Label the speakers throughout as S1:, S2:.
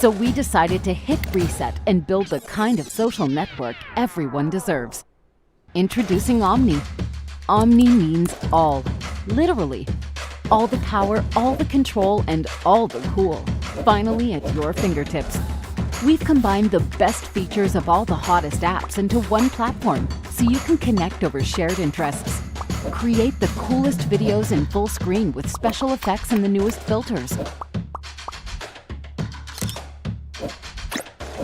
S1: So we decided to hit reset and build the kind of social network everyone deserves. Introducing Omni. Omni means all, literally. All the power, all the control, and all the cool. Finally at your fingertips. We've combined the best features of all the hottest apps into one platform, so you can connect over shared interests. Create the coolest videos in full screen with special effects and the newest filters.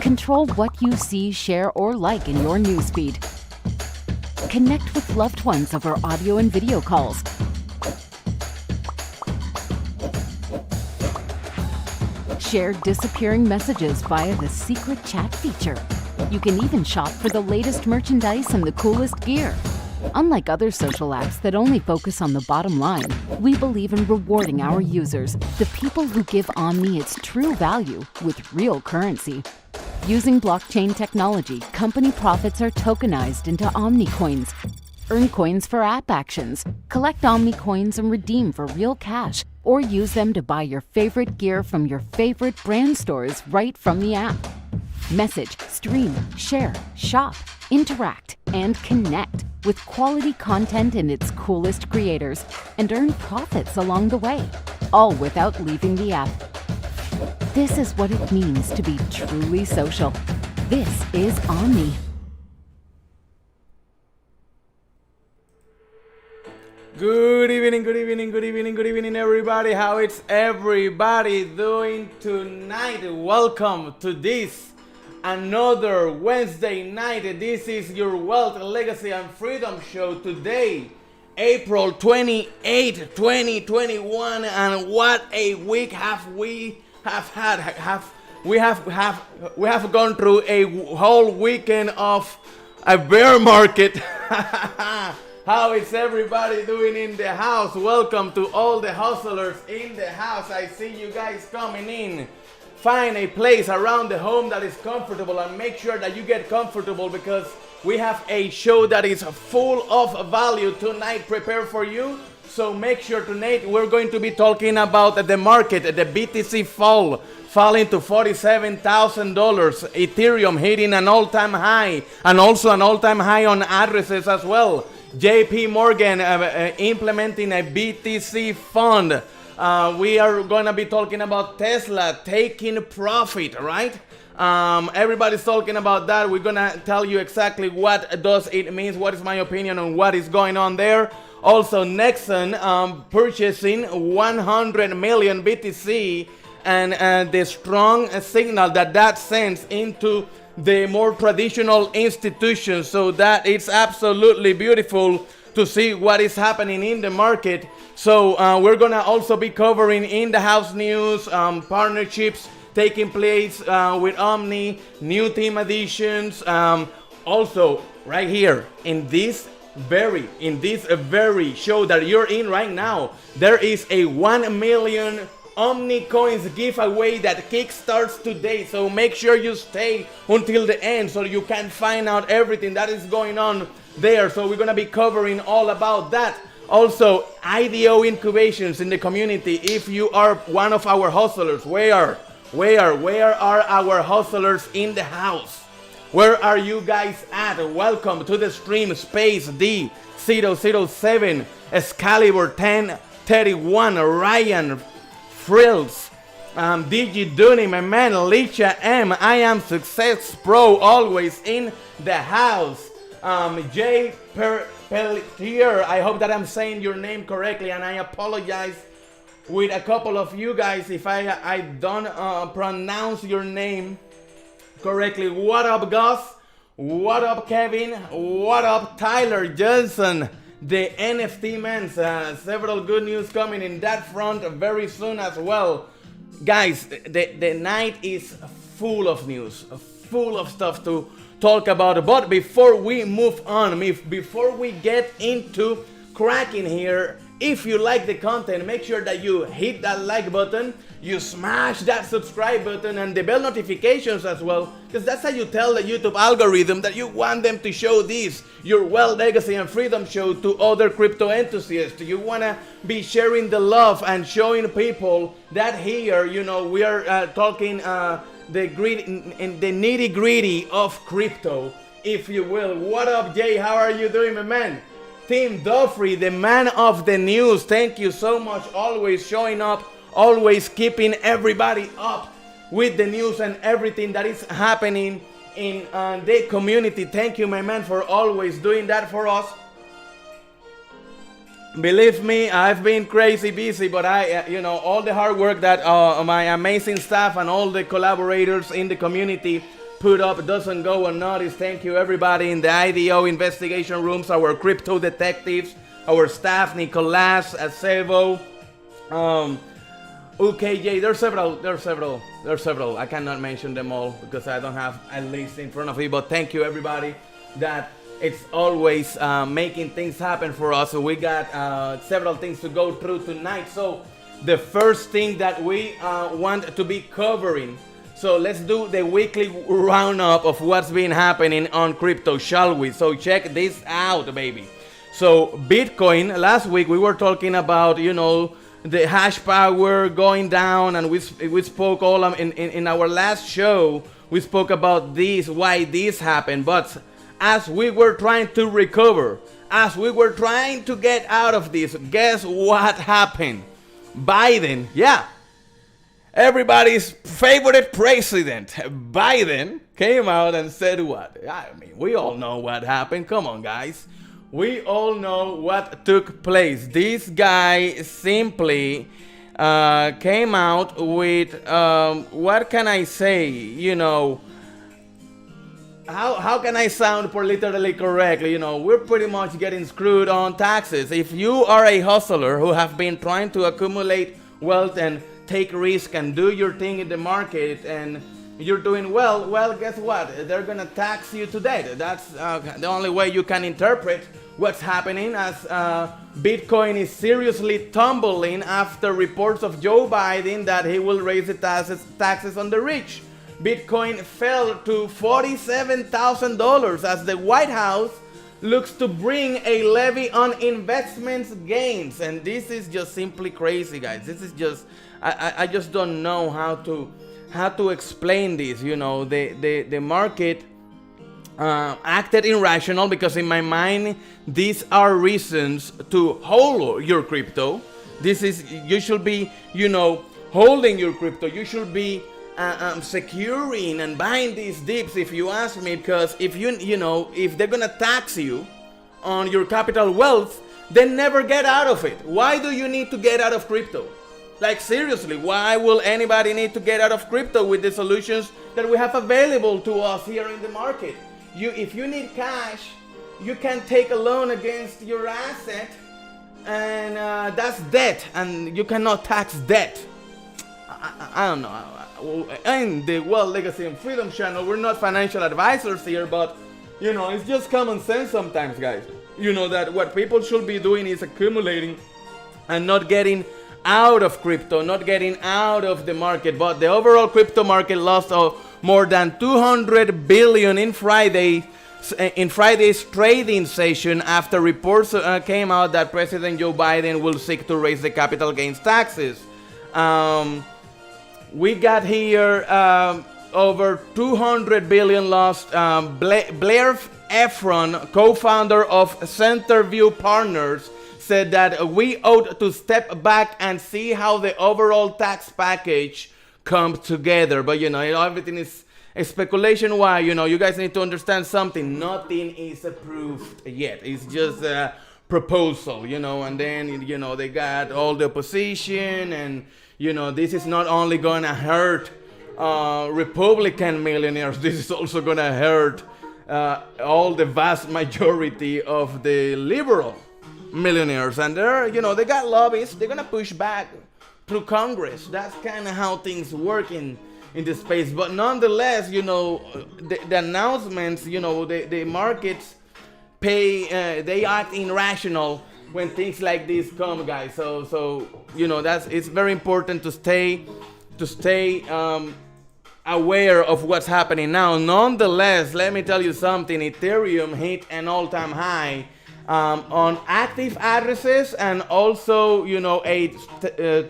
S1: Control what you see, share, or like in your newsfeed. Connect with loved ones over audio and video calls. Share disappearing messages via the secret chat feature. You can even shop for the latest merchandise and the coolest gear. Unlike other social apps that only focus on the bottom line, we believe in rewarding our users, the people who give Omni its true value, with real currency. Using blockchain technology, company profits are tokenized into Omni coins. Earn coins for app actions, collect Omni coins and redeem for real cash, or use them to buy your favorite gear from your favorite brand stores right from the app. Message, stream, share, shop, interact, and connect with quality content and its coolest creators, and earn profits along the way, all without leaving the app. This is what it means to be truly social. This is Omni.
S2: Good evening, good evening, good evening, good evening, everybody. How is everybody doing tonight? Welcome to this another Wednesday night. This is your Wealth, Legacy, and Freedom show today, April 28, 2021. And what a week we have gone through a whole weekend of a bear market. How is everybody doing in the house? Welcome to all the hustlers in the house. I see you guys coming in. Find a place around the home that is comfortable and make sure that you get comfortable because we have a show that is full of value tonight prepared for you. So make sure tonight we're going to be talking about the market, the BTC falling to $47,000, Ethereum hitting an all-time high, and also an all-time high on addresses as well. JP Morgan implementing a BTC fund. We are going to be talking about Tesla taking profit, right? Everybody's talking about that. We're going to tell you exactly what does it mean, what is my opinion on what is going on there. Also, Nexon purchasing 100 million BTC and the strong signal that sends into the more traditional institutions, so that it's absolutely beautiful to see what is happening in the market. So we're gonna also be covering in the house news, partnerships taking place with Omni, new team additions. Also, right here in this very show that you're in right now, there is a 1 million Omni coins giveaway that kickstarts today, so make sure you stay until the end so you can find out everything that is going on there. So we're gonna be covering all about that. Also, IDO incubations in the community. If you are one of our hustlers, where are our hustlers in the house? Where are you guys at? Welcome to the stream. Space D007, Excalibur 1031, Ryan Frills, DG Dooney, my man, Alicia M, I am Success Pro, always in the house. Jay Pelletier, I hope that I'm saying your name correctly, and I apologize with a couple of you guys if I don't pronounce your name correctly. What up, Gus? What up, Kevin? What up, Tyler Johnson? The NFT man, several good news coming in that front very soon as well. Guys, the night is full of news, full of stuff to talk about. But before we move on, before we get into cracking here, if you like the content, make sure that you hit that like button, you smash that subscribe button and the bell notifications as well, because that's how you tell the YouTube algorithm that you want them to show this, your Wealth, Legacy, and Freedom show to other crypto enthusiasts. You want to be sharing the love and showing people that here, you know, we are talking the nitty gritty of crypto, if you will. What up, Jay? How are you doing, my man? Tim Duffrey, the man of the news. Thank you so much. Always showing up, always keeping everybody up with the news and everything that is happening in the community. Thank you, my man, for always doing that for us. Believe me, I've been crazy busy, but all the hard work that my amazing staff and all the collaborators in the community put up doesn't go unnoticed. Thank you, everybody in the IDO investigation rooms, our crypto detectives, our staff, Nicolas, Acevo, UKJ. There's several. I cannot mention them all because I don't have a list in front of me. But thank you, everybody, that it's always making things happen for us. So we got several things to go through tonight. So the first thing that we want to be covering. So let's do the weekly roundup of what's been happening on crypto, shall we? So check this out, baby. So Bitcoin, last week we were talking about, the hash power going down, and we spoke all in our last show. We spoke about this, why this happened. But as we were trying to recover, as we were trying to get out of this, guess what happened? Biden, everybody's favorite president, Biden, came out and said what? I mean, we all know what happened. Come on, guys. We all know what took place. This guy simply came out with, what can I say? How can I sound politically correctly? We're pretty much getting screwed on taxes. If you are a hustler who have been trying to accumulate wealth and take risk and do your thing in the market and you're doing well, guess what? They're gonna tax you to death. That's the only way you can interpret what's happening, as Bitcoin is seriously tumbling after reports of Joe Biden that he will raise the taxes on the rich. Bitcoin fell to $47,000 as the White House looks to bring a levy on investments gains. And this is just simply crazy, guys. This is just, I just don't know how to explain this. The market acted irrational, because in my mind, these are reasons to hold your crypto. You should be, holding your crypto. You should be securing and buying these dips, if you ask me, because if they're gonna tax you on your capital wealth, then never get out of it. Why do you need to get out of crypto? Like, seriously, why will anybody need to get out of crypto with the solutions that we have available to us here in the market? If you need cash, you can take a loan against your asset, and that's debt, and you cannot tax debt. I don't know. In the Wealth, Legacy, and Freedom channel, we're not financial advisors here, but it's just common sense sometimes, guys. That what people should be doing is accumulating and not getting out of crypto, not getting out of the market. But the overall crypto market lost more than 200 billion in Friday's trading session after reports came out that President Joe Biden will seek to raise the capital gains taxes. We got here over 200 billion lost. Blair Efron, co-founder of Centerview Partners, said that we ought to step back and see how the overall tax package comes together. But everything is a speculation. Why? You guys need to understand something. Nothing is approved yet. It's just a proposal, and then they got all the opposition, and this is not only gonna hurt Republican millionaires, this is also gonna hurt all the vast majority of the liberal millionaires. And they got lobbyists. They're gonna push back through Congress. That's kind of how things work in this space. But nonetheless, the announcements, the markets they act irrational when things like this come, guys. So it's very important to stay aware of what's happening now. Nonetheless, let me tell you something. Ethereum hit an all-time high on active addresses, and also a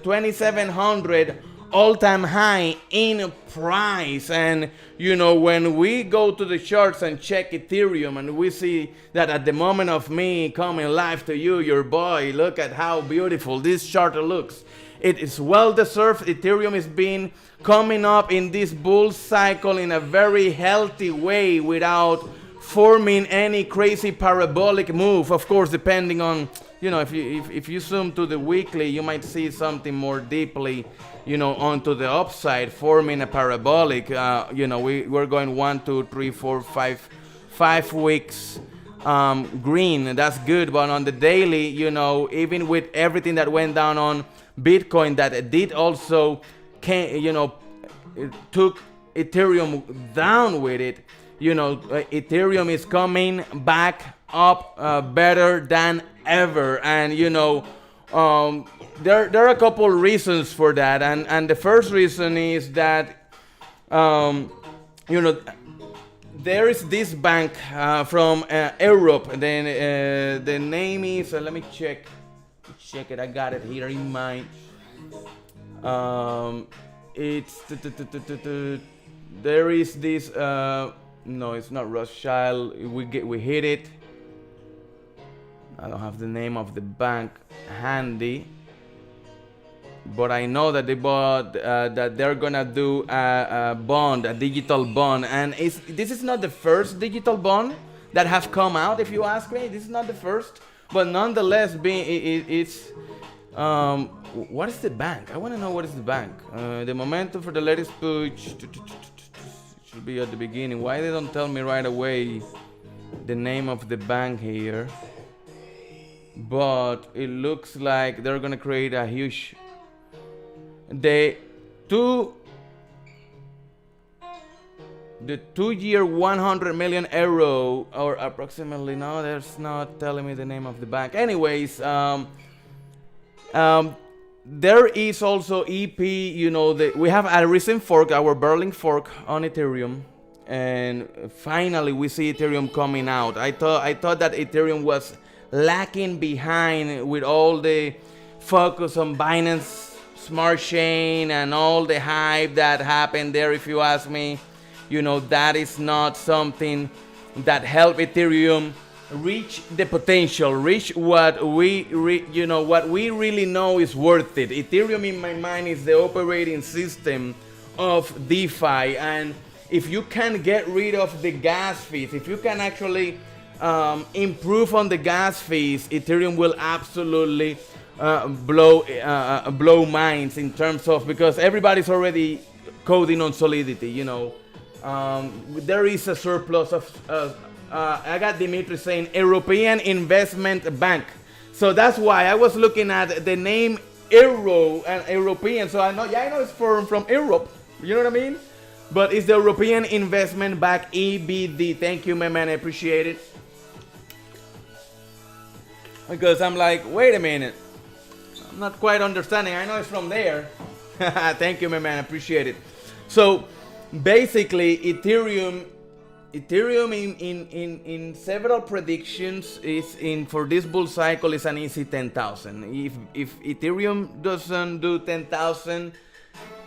S2: 2,700 all-time high in price. And you know, when we go to the charts and check Ethereum, and we see that at the moment of me coming live to you, your boy, look at how beautiful this chart looks. It is well deserved. Ethereum is being coming up in this bull cycle in a very healthy way without forming any crazy parabolic move. Of course, depending on, you know, if you zoom to the weekly, you might see something more deeply, you know, onto the upside, forming a parabolic. You know, we're going 1, 2, 3, 4, 5 weeks green. That's good. But on the daily, you know, even with everything that went down on Bitcoin, that it did also, you know, it took Ethereum down with it. You know, Ethereum is coming back up better than ever. And, you know, there are a couple reasons for that. And the first reason is that, you know, there is this bank from Europe. Then the name is, let me check it. I got it here in mind. It's there is this. No, it's not Rothschild. We hit it. I don't have the name of the bank handy, but I know that they bought that they're gonna do a bond, a digital bond, and this is not the first digital bond that has come out. If you ask me, this is not the first, but nonetheless, it's what is the bank? I want to know what is the bank. The momentum for the latest push should be at the beginning. Why they don't tell me right away the name of the bank here? But it looks like they're gonna create a huge. The 2-year 100 million euro, or approximately. No, there's not telling me the name of the bank. Anyways, there is also EP. You know, we have a recent fork, our Berlin fork on Ethereum, and finally we see Ethereum coming out. I thought that Ethereum was lacking behind with all the focus on Binance Smart Chain and all the hype that happened there. If you ask me, you know, that is not something that helped Ethereum reach the potential, reach what we really know is worth it. Ethereum, in my mind, is the operating system of DeFi, and if you can get rid of the gas fees, if you can actually improve on the gas fees, Ethereum will absolutely blow minds in terms of, because everybody's already coding on Solidity. You know, there is a surplus of. I got Dimitri saying European Investment Bank, so that's why I was looking at the name Euro and European. So I know it's from Europe. You know what I mean? But it's the European Investment Bank, EBD. Thank you, my man. I appreciate it. Because I'm like, wait a minute, I'm not quite understanding. I know it's from there. Thank you, my man. I appreciate it. So basically, Ethereum in several predictions is for this bull cycle is an easy 10,000. If Ethereum doesn't do 10,000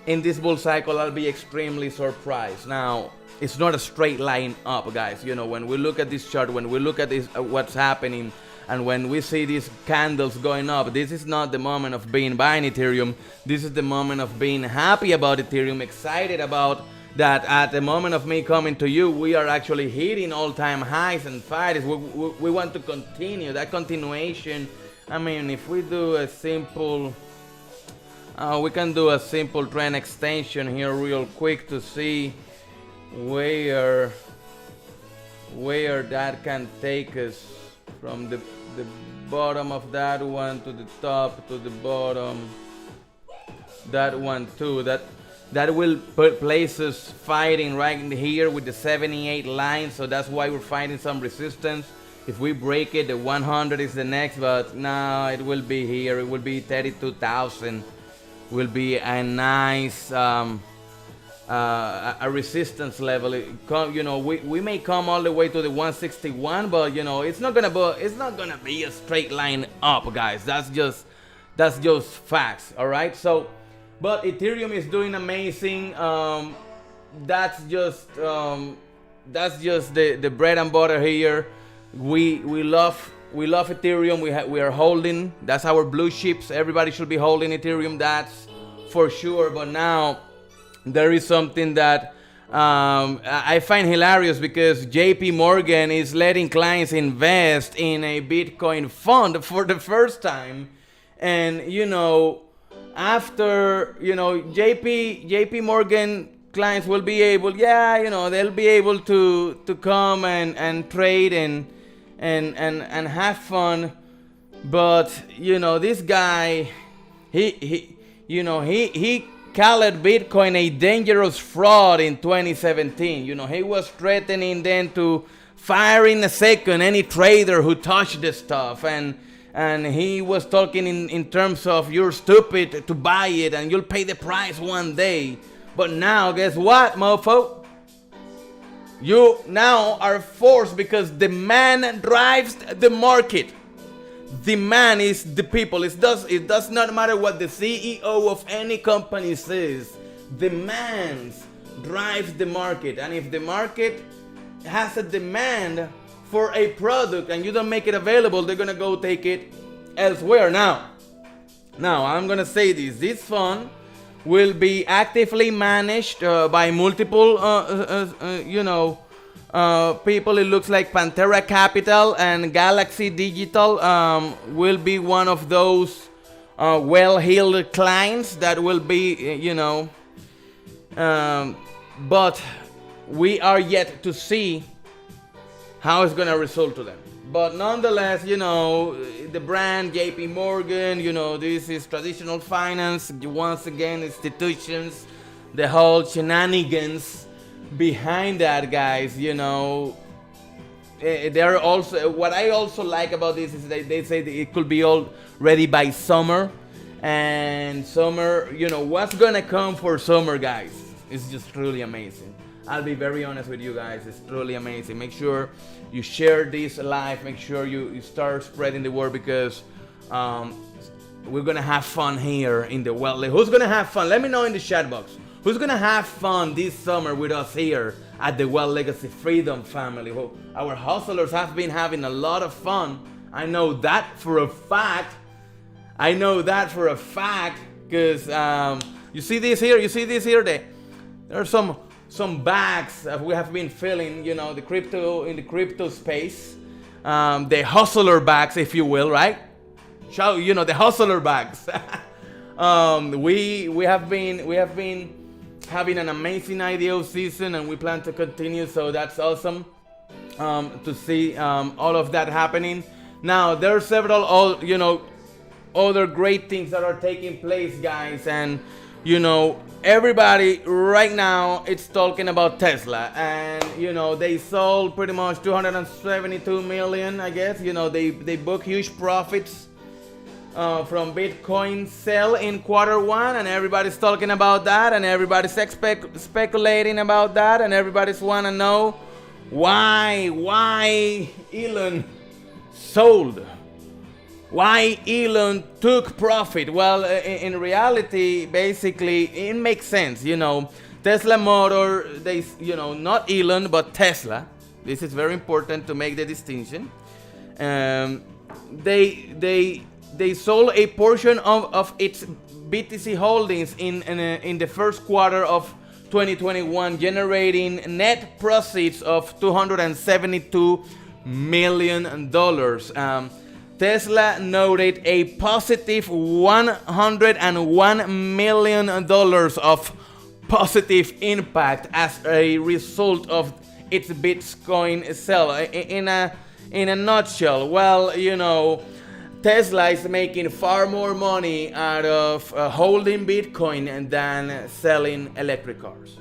S2: in this bull cycle, I'll be extremely surprised. Now, it's not a straight line up, guys. You know, when we look at this chart, when we look at this, what's happening, and when we see these candles going up, this is not the moment of buying Ethereum. This is the moment of being happy about Ethereum, excited about that. At the moment of me coming to you, we are actually hitting all-time highs and fights. We want to continue that continuation. I mean, if we do a simple, we can do a simple trend extension here real quick to see where that can take us from the bottom of that one to the top to the bottom. That one too. That will put places fighting right in here with the 78 line, so that's why we're finding some resistance. If we break it, the 100 is the next, but no, it will be here. It will be 32,000. Will be a nice a resistance level. You know, we may come all the way to the 161, but you know, it's not gonna be a straight line up, guys. That's just facts. All right, so. But Ethereum is doing amazing. That's just the bread and butter here. We love Ethereum. We are holding. That's our blue chips. Everybody should be holding Ethereum. That's for sure. But now there is something that I find hilarious, because JP Morgan is letting clients invest in a Bitcoin fund for the first time. And after JP Morgan clients will be able, they'll be able to come and trade and have fun. But this guy, he called Bitcoin a dangerous fraud in 2017. He was threatening then to fire in a second any trader who touched the stuff, and he was talking in terms of, you're stupid to buy it and you'll pay the price one day. But now, guess what, mofo? You now are forced, because demand drives the market. Demand is the people. It does not matter what the CEO of any company says. Demand drives the market. And if the market has a demand for a product and you don't make it available, they're gonna go take it elsewhere. Now I'm gonna say this fund will be actively managed by multiple people. It looks like Pantera Capital and Galaxy Digital will be one of those well-heeled clients that will be but we are yet to see how it's gonna result to them. But nonetheless, the brand JP Morgan, this is traditional finance. Once again, institutions, the whole shenanigans behind that, guys. They're also, what I also like about this is they say that it could be all ready by summer. And summer, what's gonna come for summer, guys? It's just truly amazing. I'll be very honest with you guys. It's truly amazing. Make sure you share this live. Make sure you start spreading the word, because we're gonna have fun here in the well. Who's gonna have fun? Let me know in the chat box. Who's gonna have fun this summer with us here at the Well Legacy Freedom family? Our hustlers have been having a lot of fun. I know that for a fact. Because you see this here. There are some bags that we have been filling, in the crypto space, the hustler bags, if you will, right? The hustler bags. We have been having an amazing IDO season, and we plan to continue. So that's awesome to see all of that happening. Now there are several other great things that are taking place, guys, and everybody right now it's talking about Tesla, and they sold pretty much 272 million, I guess. They book huge profits from Bitcoin sell in Q1, and everybody's talking about that, and everybody's speculating about that, and everybody's want to know why Elon sold. Why Elon took profit? Well, in reality, basically, it makes sense. Tesla Motor, not Elon, but Tesla. This is very important to make the distinction. They sold a portion of its BTC holdings in the first quarter of 2021, generating net proceeds of $272 million. Tesla noted a positive $101 million of positive impact as a result of its Bitcoin sale. In a nutshell, well, Tesla is making far more money out of holding Bitcoin than selling electric cars.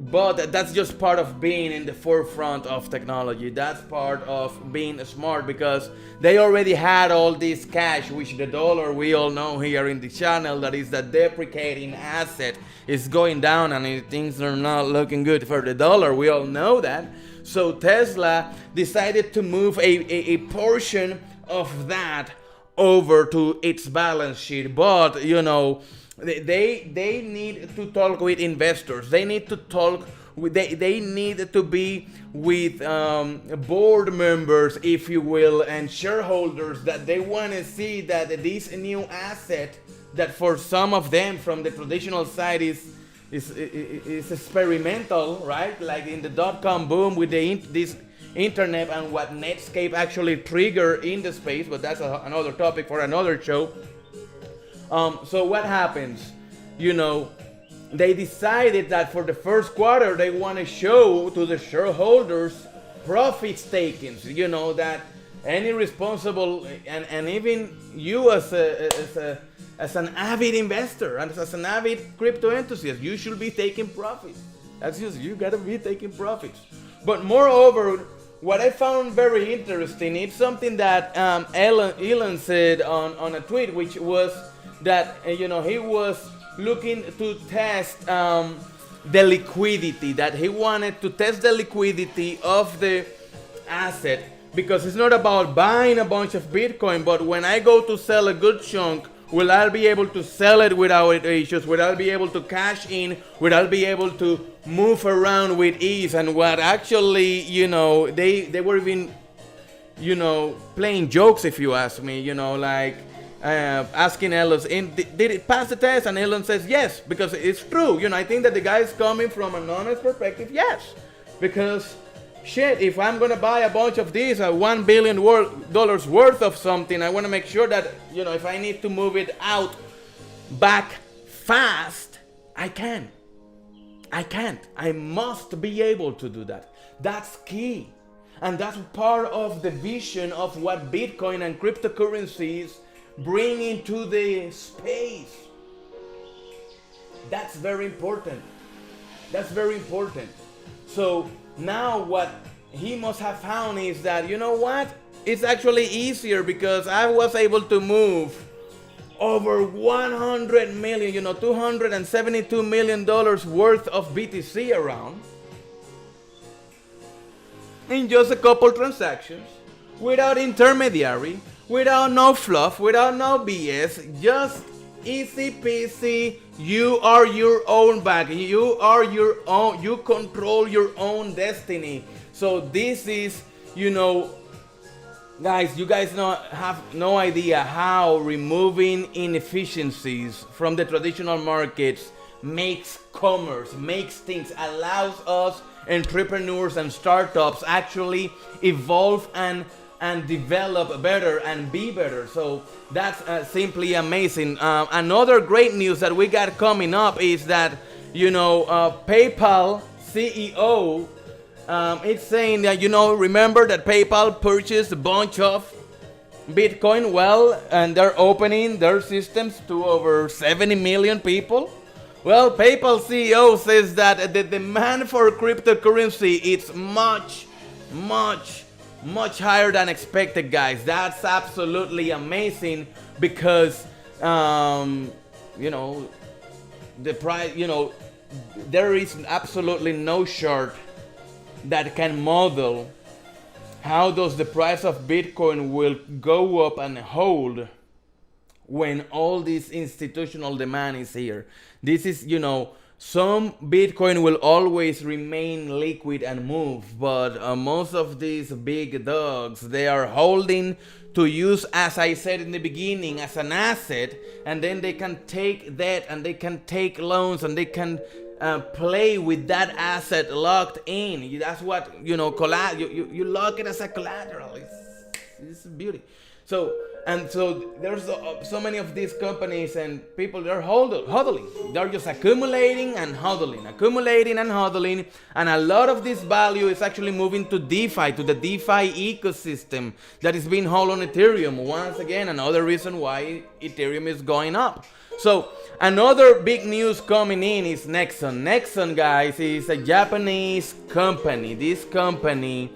S2: But that's just part of being in the forefront of technology. That's part of being smart, because they already had all this cash, which the dollar, we all know here in the channel, that is the depreciating asset, is going down, and things are not looking good for the dollar. We all know that. So Tesla decided to move a portion of that over to its balance sheet. But you know, they need to talk with investors. They need to talk with, they need to be with board members, if you will, and shareholders, that they want to see that this new asset, that for some of them from the traditional side is experimental, right? Like in the dot-com boom with this internet and what Netscape actually triggered in the space, but that's another topic for another show. So what happens? You know, they decided that for the first quarter they want to show to the shareholders profits taken. You know, that any responsible and even you as an avid investor and as an avid crypto enthusiast, you should be taking profits. That's just, you gotta be taking profits. But moreover, what I found very interesting, it's something that Elon said on a tweet, which was that you know, he was looking to test the liquidity, that he wanted to test the liquidity of the asset, because it's not about buying a bunch of Bitcoin, but when I go to sell a good chunk, will I be able to sell it without issues? Will I be able to cash in? Will I be able to move around with ease? And what actually, you know, they were even, you know, playing jokes, if you ask me, you know, like asking Elon, did it pass the test? And Elon says yes, because it's true. You know, I think that the guy is coming from an honest perspective, yes, because shit, if I'm gonna buy a bunch of these, $1 billion worth of something, I want to make sure that, you know, if I need to move it out back fast, I can't. I must be able to do that. That's key. And that's part of the vision of what Bitcoin and cryptocurrencies bring into the space. That's very important. That's very important. So now what he must have found is that, you know what? It's actually easier, because I was able to move over 100 million, you know, $272 million worth of BTC around in just a couple transactions, without intermediary, without no fluff, without no BS, just easy peasy. You are your own bag. You are your own. You control your own destiny. So this is, you know, guys, you guys have no idea how removing inefficiencies from the traditional markets makes commerce, makes things, allows us entrepreneurs and startups actually evolve and develop better and be better. So that's simply amazing. Another great news that we got coming up is that, you know, PayPal CEO, it's saying that, you know, remember that PayPal purchased a bunch of Bitcoin, well, and they're opening their systems to over 70 million people. Well, PayPal CEO says that the demand for cryptocurrency is much higher than expected, guys. That's absolutely amazing, because you know, the price, you know, there is absolutely no chart that can model how does the price of Bitcoin will go up and hold when all this institutional demand is here. This is, you know, some Bitcoin will always remain liquid and move, but most of these big dogs, they are holding to use, as I said in the beginning, as an asset, and then they can take that and they can take loans and they can play with that asset locked in. That's what, you know, you lock it as a collateral. It's beauty. So there's so many of these companies and people, they're hodling. They're just accumulating and hodling, and a lot of this value is actually moving to DeFi, to the DeFi ecosystem that is being held on Ethereum. Once again, another reason why Ethereum is going up. So another big news coming in is Nexon. Nexon, guys, is a Japanese company. This company,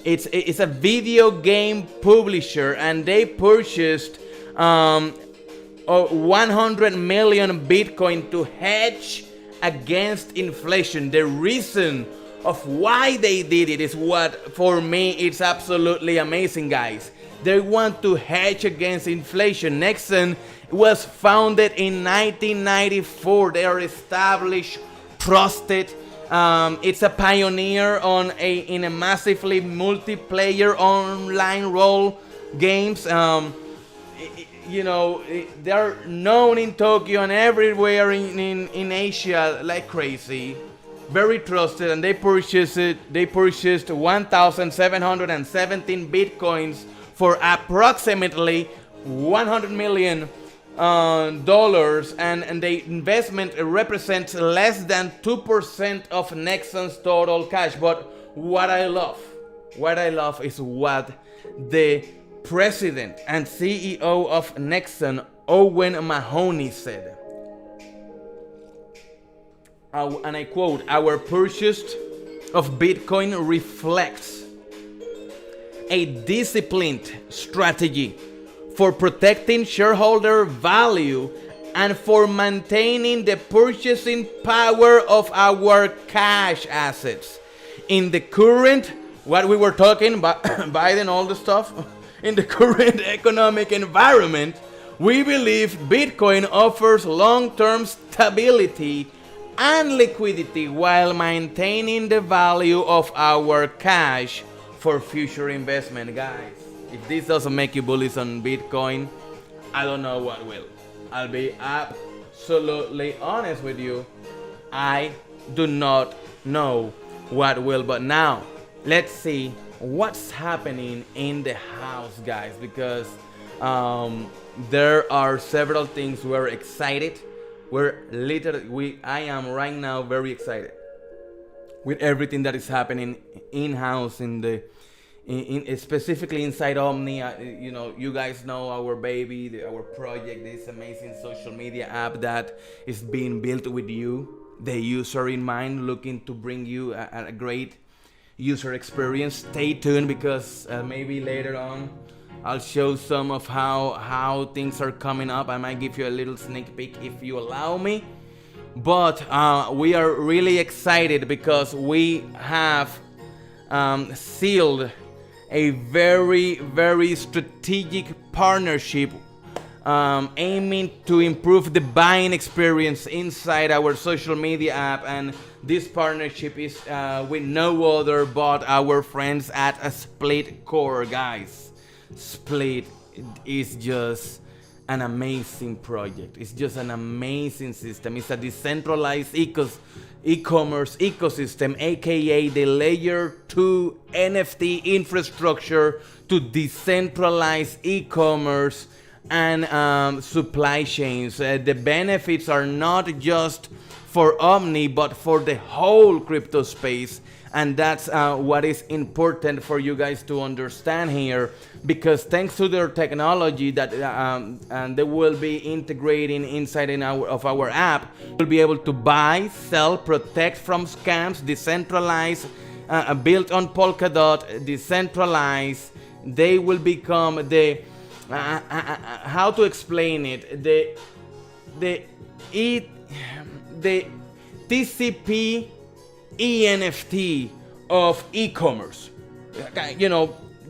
S2: it's a video game publisher, and they purchased 100 million Bitcoin to hedge against inflation. The reason of why they did it is what, for me, it's absolutely amazing, guys. They want to hedge against inflation. Nexon was founded in 1994. They are established, trusted. It's a pioneer in a massively multiplayer online role games. They're known in Tokyo and everywhere in Asia like crazy. Very trusted, and they purchased 1,717 bitcoins for approximately $100 million, and the investment represents less than 2% of Nexon's total cash. But what I love is what the president and CEO of Nexon, Owen Mahoney, said. And I quote, "Our purchase of Bitcoin reflects a disciplined strategy for protecting shareholder value and for maintaining the purchasing power of our cash assets. In the current," what we were talking about, Biden, all the stuff, "in the current economic environment, we believe Bitcoin offers long-term stability and liquidity while maintaining the value of our cash for future investment." Guys, if this doesn't make you bullish on Bitcoin, I don't know what will. I'll be absolutely honest with you. I do not know what will. But now, let's see what's happening in the house, guys, because there are several things we're excited. I am right now very excited with everything that is happening in-house specifically inside Omni. You guys know our baby, our project, this amazing social media app that is being built with you, the user in mind, looking to bring you a great user experience. Stay tuned, because maybe later on I'll show some of how things are coming up. I might give you a little sneak peek if you allow me. But we are really excited because we have sealed a very, very strategic partnership aiming to improve the buying experience inside our social media app. And this partnership is with no other but our friends at Split Core, guys. Split is just an amazing project. It's just an amazing system. It's a decentralized e-commerce ecosystem, aka the layer 2 NFT infrastructure to decentralize e-commerce and supply chains. The benefits are not just for Omni, but for the whole crypto space. And that's what is important for you guys to understand here, because thanks to their technology that and they will be integrating inside of our app, we'll be able to buy, sell, protect from scams, decentralized, built on Polkadot, decentralized. They will become the how to explain it, the TCP ENFT of e-commerce.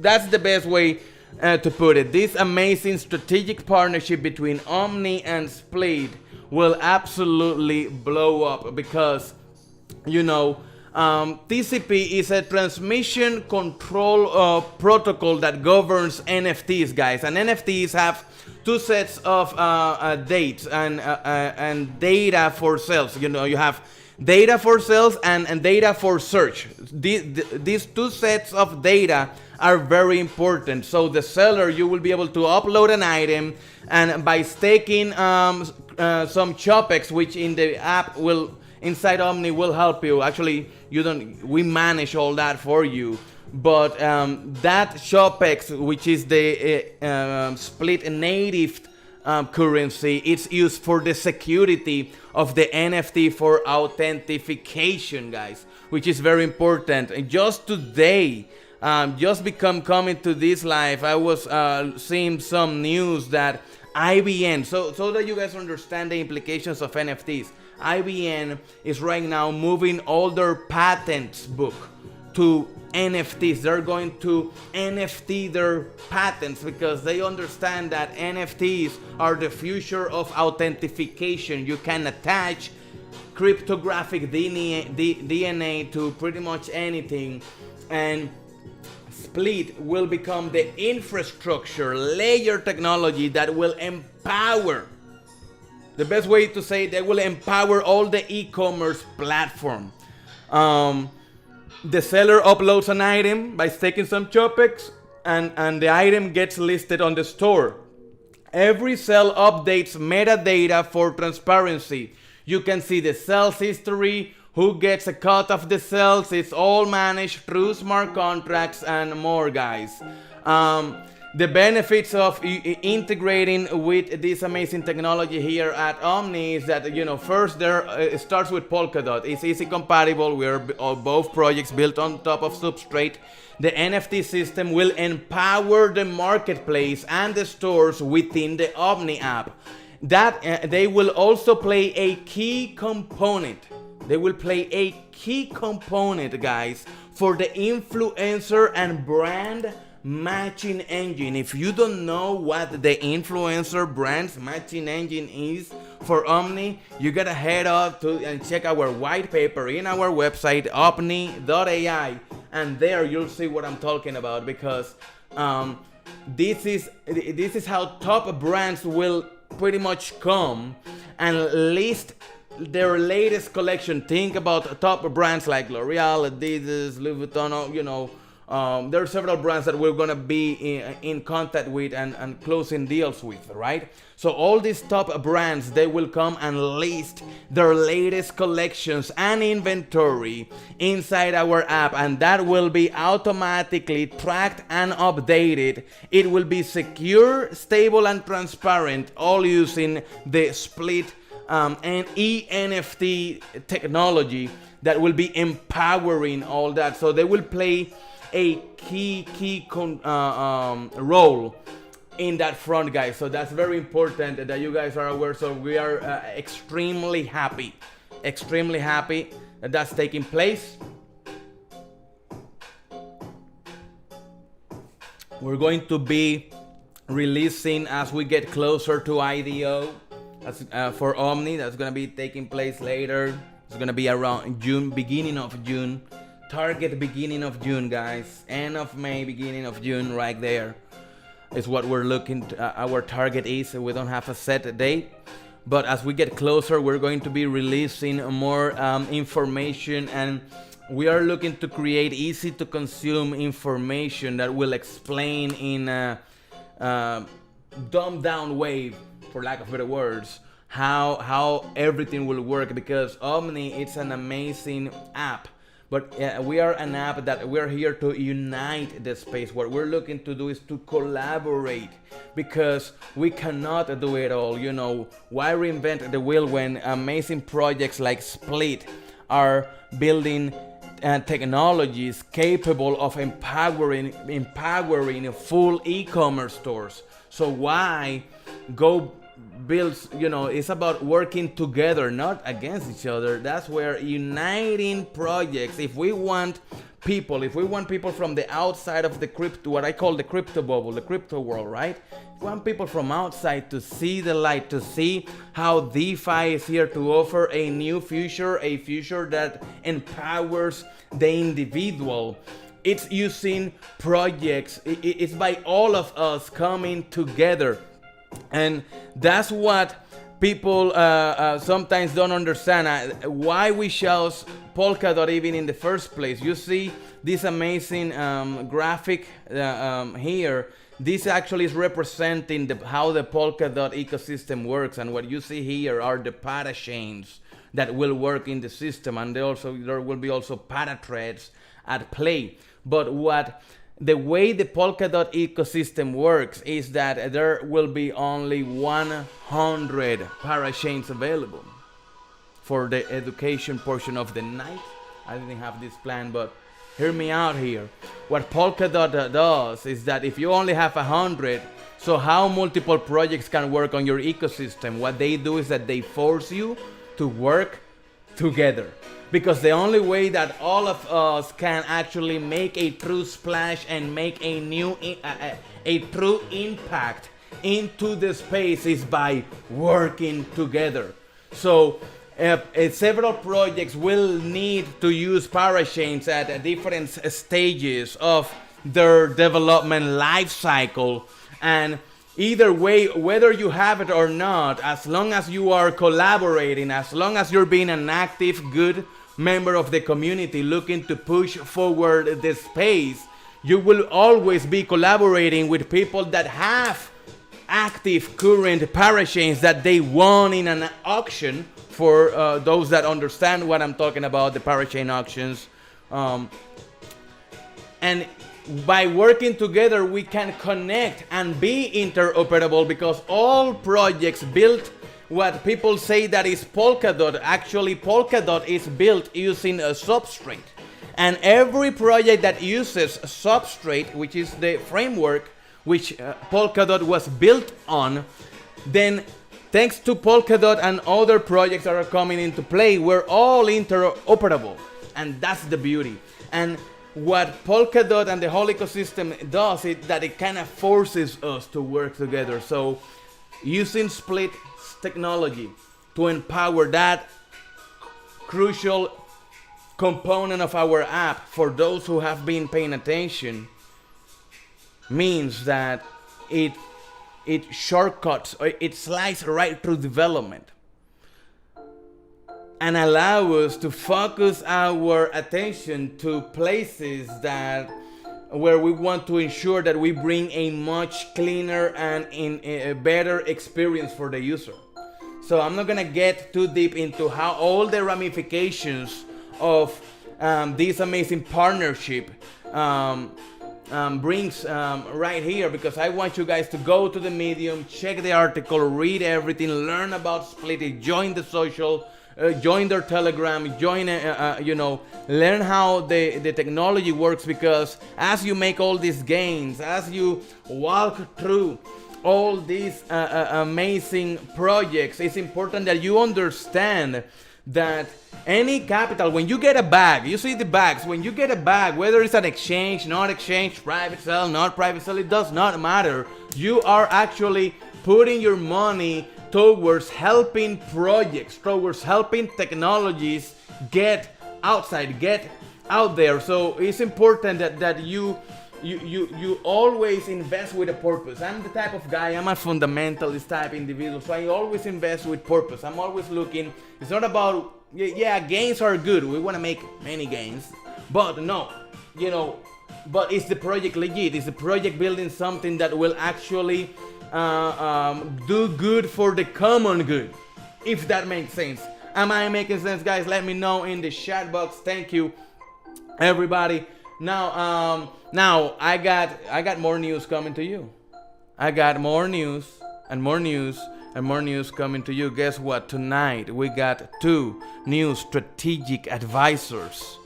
S2: That's the best way to put it. This amazing strategic partnership between Omni and Split will absolutely blow up, because TCP is a transmission control protocol that governs NFTs, guys. And NFTs have two sets of dates and data for sales. You have data for sales and data for search. These two sets of data are very important. So the seller, you will be able to upload an item, and by staking some Chopex, which in the app inside Omni will help you. Actually, we manage all that for you. But that Chopex, which is the Split native currency, it's used for the security of the NFT for authentication, guys, which is very important. And just today, coming to this live, I was seeing some news that IBM, so that you guys understand the implications of NFTs, IBM is right now moving all their patents book to NFTs. They're going to NFT their patents because they understand that NFTs are the future of authentication. You can attach cryptographic DNA to pretty much anything, and Split will become the infrastructure layer technology that will empower, the best way to say it, they will empower all the e-commerce platform. The seller uploads an item by staking some Chopex, and the item gets listed on the store. Every sale updates metadata for transparency. You can see the sales history, who gets a cut of the sales. It's all managed through smart contracts and more, guys. The benefits of integrating with this amazing technology here at Omni is that, first it starts with Polkadot. It's easy compatible. We're both projects built on top of Substrate. The NFT system will empower the marketplace and the stores within the Omni app. That they will also play a key component. They will play a key component, guys, for the influencer and brand matching engine. If you don't know what the influencer brands matching engine is for Omni, you gotta head up to and check our white paper in our website, omni.ai, and there you'll see what I'm talking about, because this is how top brands will pretty much come and list their latest collection. Think about top brands like L'Oreal, Adidas, Louis Vuitton, there are several brands that we're gonna be in contact with and closing deals with, right? So all these top brands, they will come and list their latest collections and inventory inside our app, and that will be automatically tracked and updated. It will be secure, stable, and transparent, all using the Split and eNFT technology that will be empowering all that. So they will play a key role in that front, guys. So that's very important that you guys are aware. So we are extremely happy that that's taking place. We're going to be releasing as we get closer to IDO. That's for Omni. That's gonna be taking place later. It's gonna be around June, beginning of June. Target beginning of June, guys. End of May, beginning of June, right there is what we're looking to, our target is. We don't have a set date, but as we get closer, we're going to be releasing more information, and we are looking to create easy to consume information that will explain in a dumbed down way, for lack of better words, how everything will work, because Omni, it's an amazing app. But we are an app that we're here to unite the space. What we're looking to do is to collaborate, because we cannot do it all. Why reinvent the wheel when amazing projects like Split are building technologies capable of empowering full e-commerce stores? So why go build, it's about working together, not against each other. That's where uniting projects, if we want people from the outside of the crypto, what I call the crypto bubble, the crypto world, right? If we want people from outside to see the light, to see how DeFi is here to offer a new future, a future that empowers the individual. It's using projects, it's by all of us coming together. And that's what people sometimes don't understand, why we chose Polkadot even in the first place. You see this amazing graphic here. This actually is representing how the Polkadot ecosystem works, and what you see here are the parachains that will work in the system, and there will be also parathreads at play. But the way the Polkadot ecosystem works is that there will be only 100 parachains available for the education portion of the night. I didn't have this plan, but hear me out here. What Polkadot does is that if you only have 100, so how multiple projects can work on your ecosystem? What they do is that they force you to work together. because the only way that all of us can actually make a true splash and make a true impact into the space is by working together. So several projects will need to use parachains at different stages of their development life cycle, and either way, whether you have it or not, as long as you are collaborating, as long as you're being an active, good member of the community looking to push forward the space, you will always be collaborating with people that have active current parachains that they won in an auction. For those that understand what I'm talking about, the parachain auctions. And by working together, we can connect and be interoperable, because all projects built what people say that is Polkadot. Actually, Polkadot is built using a substrate. And every project that uses a substrate, which is the framework which Polkadot was built on, then thanks to Polkadot and other projects that are coming into play, we're all interoperable. And that's the beauty. And what Polkadot and the whole ecosystem does is that it kind of forces us to work together. So using split technology to empower that crucial component of our app, for those who have been paying attention, means that it shortcuts, or it slices right through development and allow us to focus our attention to places where we want to ensure that we bring a much cleaner and a better experience for the user. So I'm not gonna get too deep into how all the ramifications of this amazing partnership brings right here, because I want you guys to go to the Medium, check the article, read everything, learn about Split It, join the social, join their Telegram, join learn how the technology works, because as you make all these gains, as you walk through all these amazing projects, it's important that you understand that any capital, when you get a bag, you see the bags, when you get a bag, whether it's an exchange, not exchange, private sale, not private sale, it does not matter. You are actually putting your money towards helping projects, towards helping technologies get outside, get out there. So it's important that you always invest with a purpose. I'm the type of guy, I'm a fundamentalist type individual, so I always invest with purpose. I'm always looking, it's not about, yeah, gains are good, we want to make many gains, but no, but is the project legit? Is the project building something that will actually do good for the common good? If that makes sense. Am I making sense, guys? Let me know in the chat box. Thank you, everybody. Now I got more news coming to you. I got more news and more news and more news coming to you. Guess what? Tonight we got 2 new strategic advisors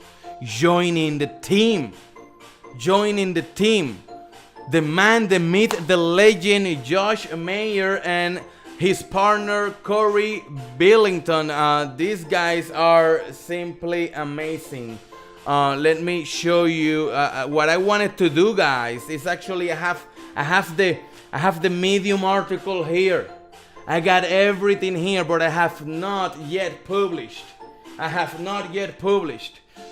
S2: joining the team. The man, the myth, the legend, Josh Mayer and his partner Corey Billington. These guys are simply amazing. Let me show you what I wanted to do, guys. Is actually I have the Medium article here. I got everything here, but I have not yet published.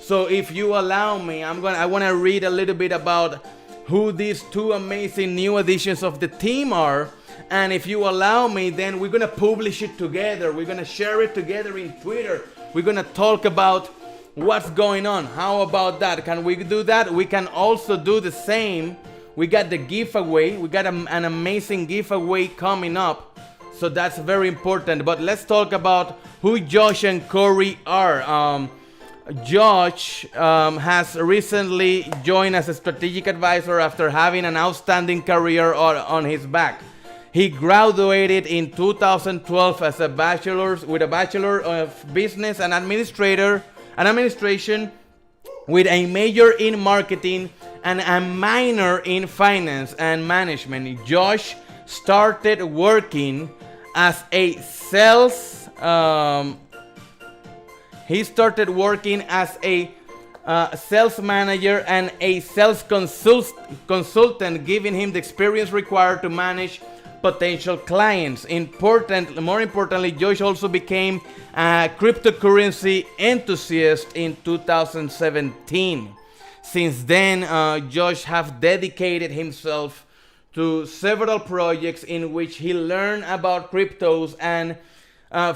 S2: So if you allow me, I want to read a little bit about who these 2 amazing new additions of the team are. And if you allow me, then we're gonna publish it together. We're gonna share it together in Twitter. We're gonna talk about what's going on. How about that? Can we do that? We can also do the same. We got the giveaway. We got an amazing giveaway coming up. So that's very important. But let's talk about who Josh and Corey are. Josh has recently joined as a strategic advisor after having an outstanding career on his back. He graduated in 2012 as a with a Bachelor of Business and Administration with a major in marketing and a minor in finance and management. Josh started working as a sales he started working as a sales manager and a sales consultant, giving him the experience required to manage potential clients. More importantly, Josh also became a cryptocurrency enthusiast in 2017. Since then, Josh has dedicated himself to several projects in which he learned about cryptos and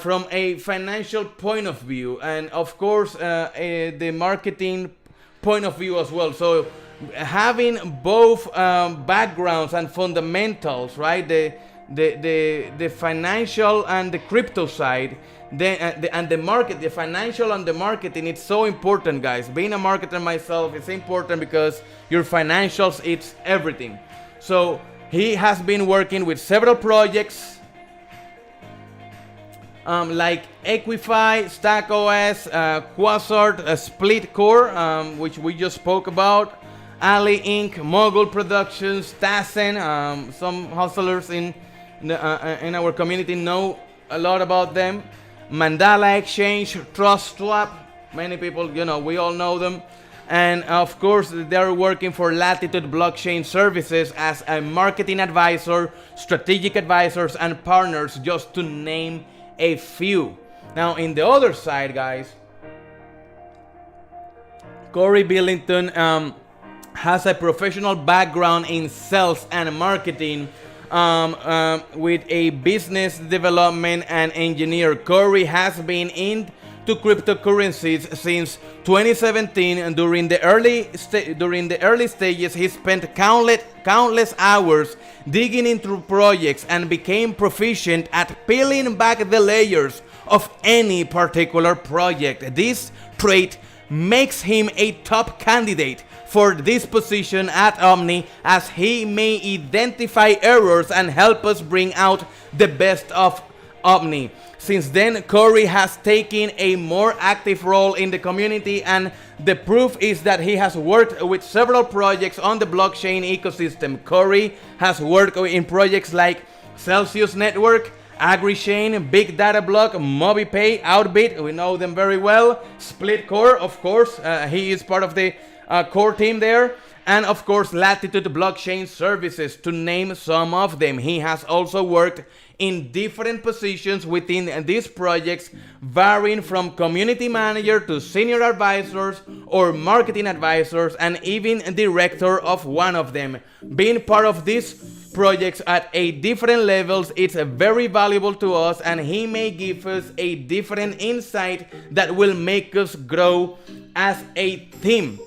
S2: from a financial point of view, and of course the marketing point of view as well. So having both backgrounds and fundamentals, right? The financial and the crypto side, and the market, the financial and the marketing, it's so important, guys. Being a marketer myself, it's important because your financials, it's everything. So he has been working with several projects like Equify, StackOS, Quasart, Split Core, which we just spoke about, Ali Inc., Mogul Productions, Tassen. Some hustlers in our community know a lot about them. Mandala Exchange, TrustSwap, many people, we all know them. And of course, they're working for Latitude Blockchain Services as a marketing advisor, strategic advisors, and partners, just to name a few. Now, in the other side, guys, Corey Billington has a professional background in sales and marketing with a business development and engineer. Corey has been into cryptocurrencies since 2017, and during the early stages, he spent countless hours digging into projects and became proficient at peeling back the layers of any particular project. This trait makes him a top candidate for this position at Omni, as he may identify errors and help us bring out the best of Omni. Since then, Corey has taken a more active role in the community, and the proof is that he has worked with several projects on the blockchain ecosystem. Corey has worked in projects like Celsius Network, AgriChain, Big Data Block, MobiPay, Outbit, we know them very well, Split Core, of course, he is part of the core team there, and of course Latitude Blockchain Services, to name some of them. He has also worked in different positions within these projects, varying from community manager to senior advisors or marketing advisors, and even director of one of them. Being part of these projects at a different levels, it's very valuable to us, and he may give us a different insight that will make us grow as a team.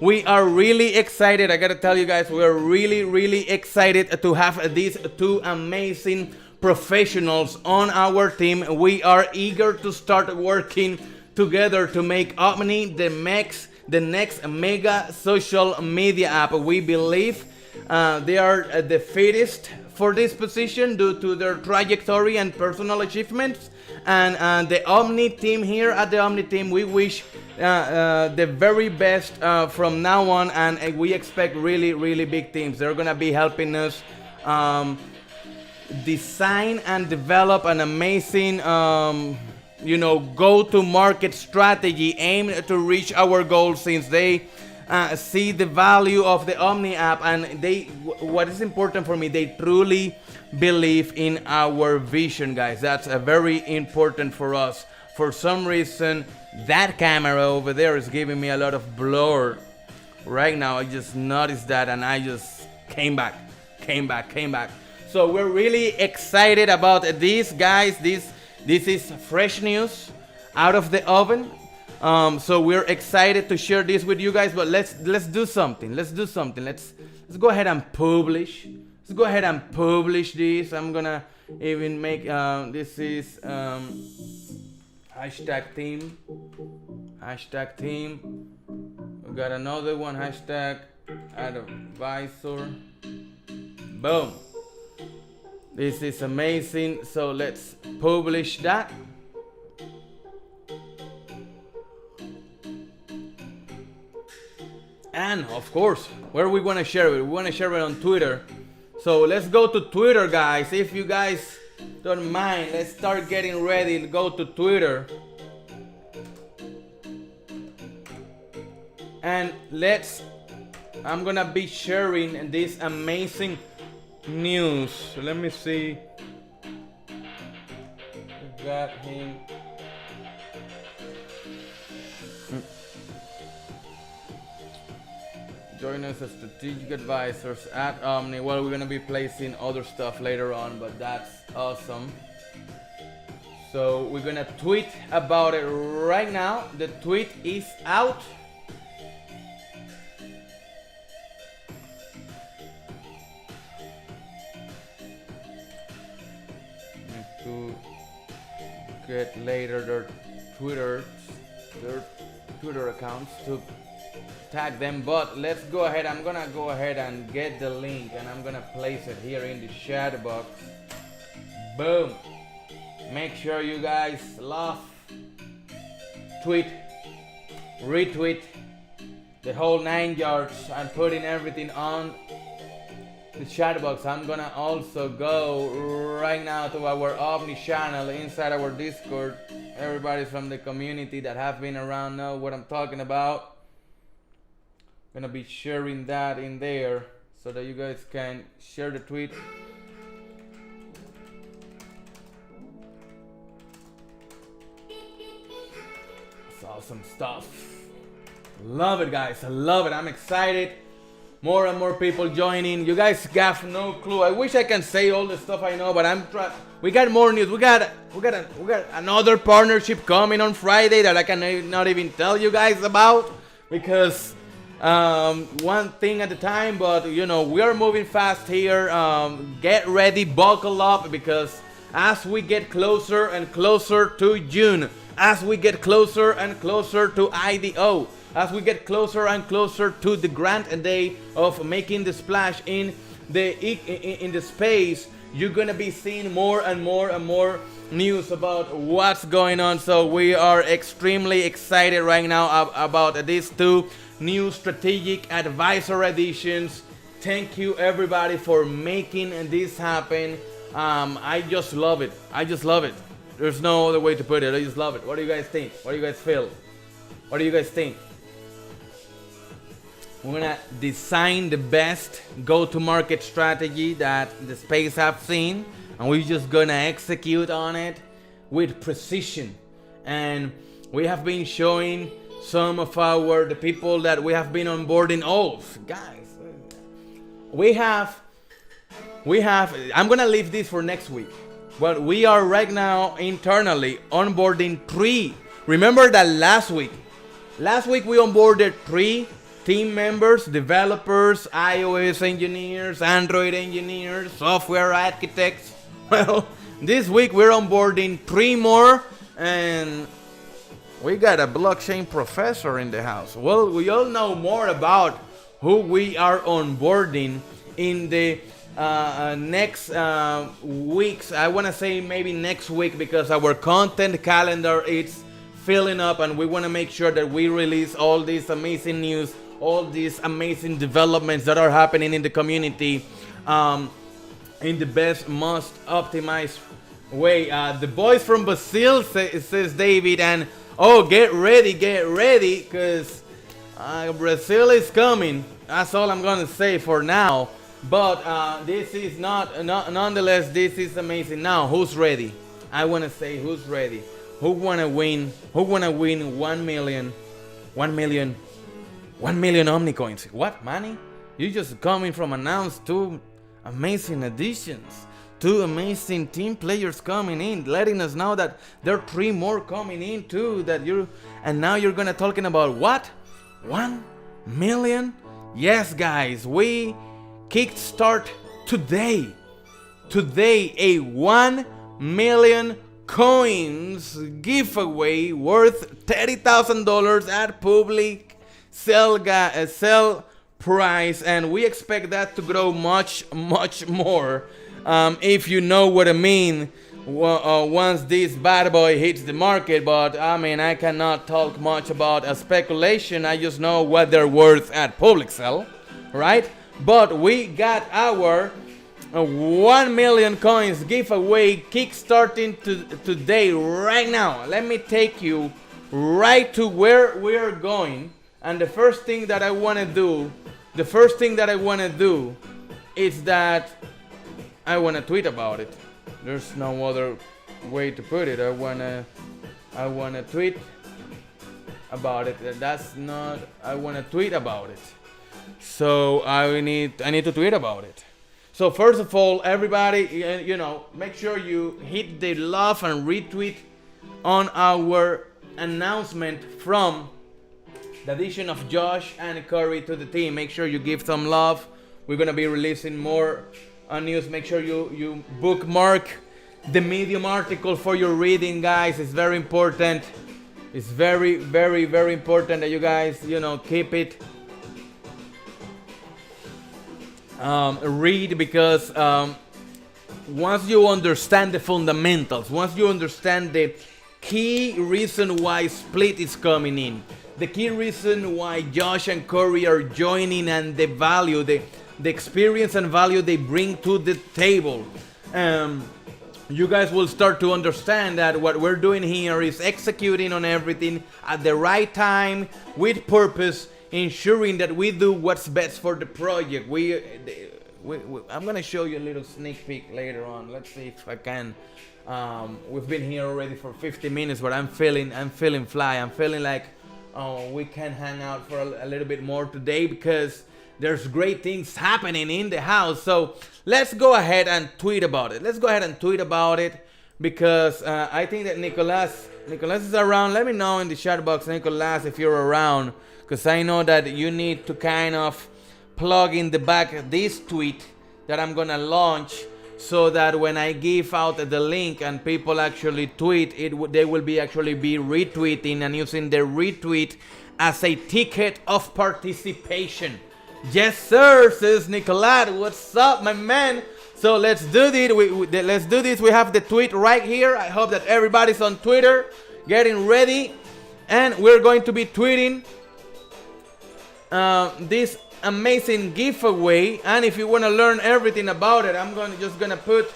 S2: We are really excited. I gotta tell you guys, we are really excited to have these two amazing professionals on our team. We are eager to start working together to make Omni the next mega social media app. We believe they are the fittest for this position due to their trajectory and personal achievements. And the Omni team here at the Omni team, we wish the very best from now on, and we expect really big things. They're gonna be helping us design and develop an amazing go-to-market strategy aimed to reach our goals, since they see the value of the Omni app, and what is important for me, they truly believe in our vision, guys. That's very important for us. For some reason, that camera over there is giving me a lot of blur right now. I just noticed that, and I just came back. So we're really excited about this, guys. This is fresh news out of the oven. So we're excited to share this with you guys. But let's do something. Let's go ahead and publish. Let's go ahead and publish this. I'm gonna even make this is hashtag team. We got another one, hashtag advisor. Boom. This is amazing. So let's publish that. And of course, where we want to share it? We want to share it on Twitter. So let's go to Twitter, guys. If you guys don't mind, let's start getting ready to go to Twitter. And I'm gonna be sharing this amazing news. Let me see. Got him. Join us as strategic advisors at Omni. Well, we're gonna be placing other stuff later on, but that's awesome. So we're gonna tweet about it right now. The tweet is out. To get later their Twitter accounts to tag them, but let's go ahead. I'm gonna go ahead and get the link and I'm gonna place it here in the chat box. Boom. Make sure you guys love, tweet, retweet, the whole 9 yards. I'm putting everything on the chat box. I'm gonna also go right now to our Omni channel inside our Discord. Everybody from the community that have been around know what I'm talking about. Gonna be sharing that in there so that you guys can share the tweet. It's awesome stuff. Love it, guys. I love it. I'm excited. More and more people joining. You guys have no clue. I wish I can say all the stuff I know, but I'm trying. We got more news. We got another partnership coming on Friday that I can not even tell you guys about because one thing at a time. But you know, we are moving fast here. Get ready, buckle up, because as we get closer and closer to June, as we get closer and closer to IDO, as we get closer and closer to the grand day of making the splash in the space, you're gonna be seeing more and more and more news about what's going on. So we are extremely excited right now about these two new strategic advisor editions. Thank you everybody for making this happen. I just love it. I just love it. There's no other way to put it. I just love it. What do you guys think? What do you guys feel? What do you guys think? We're gonna design the best go-to-market strategy that the space have seen, and we're just gonna execute on it with precision. And we have been showing some of the people that we have been onboarding. Oh, guys, we have. I'm gonna leave this for next week. But we are right now internally onboarding 3. Remember that last week we onboarded 3 team members, developers, iOS engineers, Android engineers, software architects. Well, this week we're onboarding 3 more, and we got a blockchain professor in the house. Well, we all know more about who we are onboarding in the next weeks. I want to say maybe next week, because our content calendar is filling up and we want to make sure that we release all this amazing news, all these amazing developments that are happening in the community in the best, most optimized way. The boys from Brazil, says David, and oh, get ready, because Brazil is coming. That's all I'm gonna say for now. But this is nonetheless, this is amazing. Now, who's ready? I want to say, who's ready? Who wanna win 1 million Omni coins? What, money? You just coming from announce 2 amazing additions, 2 amazing team players coming in, letting us know that there are 3 more coming in too. And now you're gonna talking about what? 1 million? Yes, guys, we kickstart today a 1 million coins giveaway worth $30,000 at public sell price, and we expect that to grow much more, if you know what I mean, once this bad boy hits the market. But I mean, I cannot talk much about a speculation. I just know what they're worth at public sell, right? But we got our 1 million coins giveaway kickstarting today, right now. Let me take you right to where we are going. And the first thing that I want to do is that I want to tweet about it. There's no other way to put it. I wanna tweet about it. I wanna tweet about it. So I need to tweet about it. So first of all, everybody, make sure you hit the love and retweet on our announcement from the addition of Josh and Corey to the team. Make sure you give some love. We're gonna be releasing more news. Make sure you bookmark the Medium article for your reading, guys. It's very important. It's very, very, very important that you guys, keep it. Read, because once you understand the fundamentals, once you understand the key reason why Split is coming in, the key reason why Josh and Corey are joining, and the value, the experience and value they bring to the table, you guys will start to understand that what we're doing here is executing on everything at the right time, with purpose, ensuring that we do what's best for the project. I'm gonna show you a little sneak peek later on. Let's see if I can. We've been here already for 50 minutes, but I'm feeling fly. I'm feeling like we can hang out for a little bit more today, because there's great things happening in the house. So let's go ahead and tweet about it. Because I think that Nicolas is around. Let me know in the chat box, Nicolas, if you're around, because I know that you need to kind of plug in the back this tweet that I'm gonna launch, so that when I give out the link and people actually tweet it, they will be retweeting and using the retweet as a ticket of participation. Yes, sir, says Nicolas. What's up, my man? So let's do this. Let's do this. We have the tweet right here. I hope that everybody's on Twitter, getting ready, and we're going to be tweeting this amazing giveaway. And if you want to learn everything about it, I'm gonna put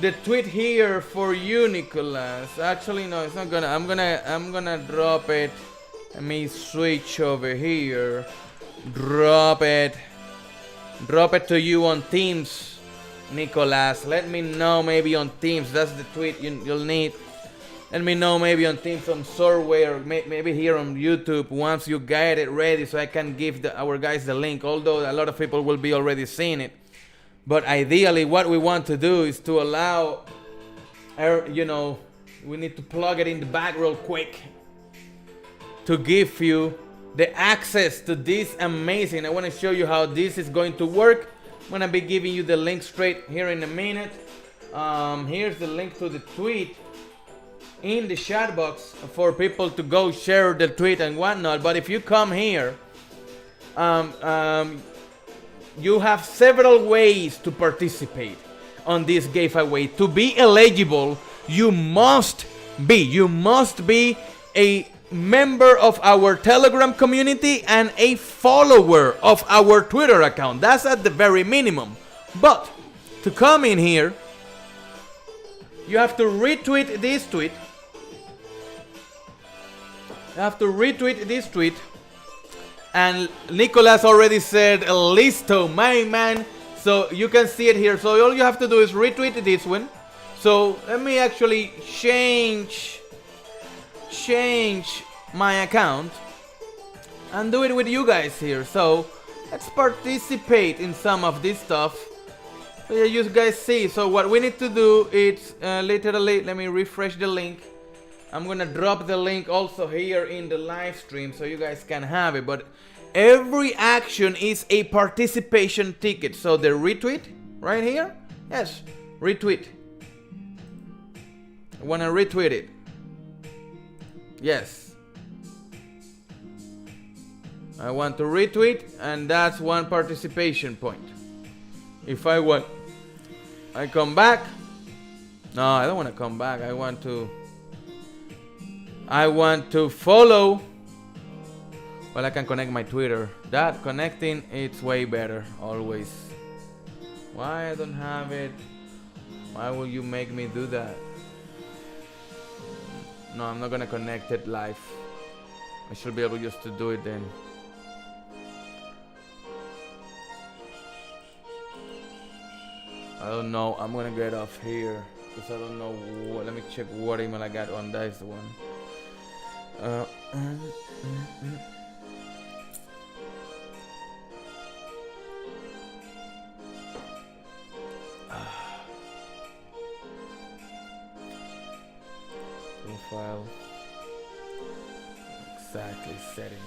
S2: the tweet here for you, Nicolas. Actually, no, it's not gonna. I'm gonna drop it. Let me switch over here. Drop it to you on Teams, Nicolas. Let me know maybe on Teams. That's the tweet you'll need. Let me know maybe on Teams, on Survey, or maybe here on YouTube once you get it ready, so I can give our guys the link. Although a lot of people will be already seeing it. But ideally, what we want to do is to allow, we need to plug it in the back real quick, to give you the access to this amazing. I want to show you how this is going to work. I'm going to be giving you the link straight here in a minute. Here's the link to the tweet in the chat box for people to go share the tweet and whatnot. But if you come here, you have several ways to participate on this giveaway. To be eligible, you must be a member of our Telegram community and a follower of our Twitter account. That's at the very minimum. But to come in here, you have to retweet this tweet. And Nicolas already said listo, my man. So you can see it here. So all you have to do is retweet this one. So let me actually change my account and do it with you guys here. So let's participate in some of this stuff, so you guys see. So what we need to do is literally, let me refresh the link. I'm gonna drop the link also here in the live stream so you guys can have it. But every action is a participation ticket. So the retweet right here, yes, retweet. I wanna retweet it. Yes, I want to retweet, and that's one participation point. If I come back. No, I don't want to come back. I want to follow. Well, I can connect my Twitter. That connecting, it's way better always. Why I don't have it? Why will you make me do that? No, I'm not gonna connect it live. I should be able just to do it then. I don't know. I'm gonna get off here because I don't know what. Let me check what email I got on. That is the one. Profile. Exactly, settings.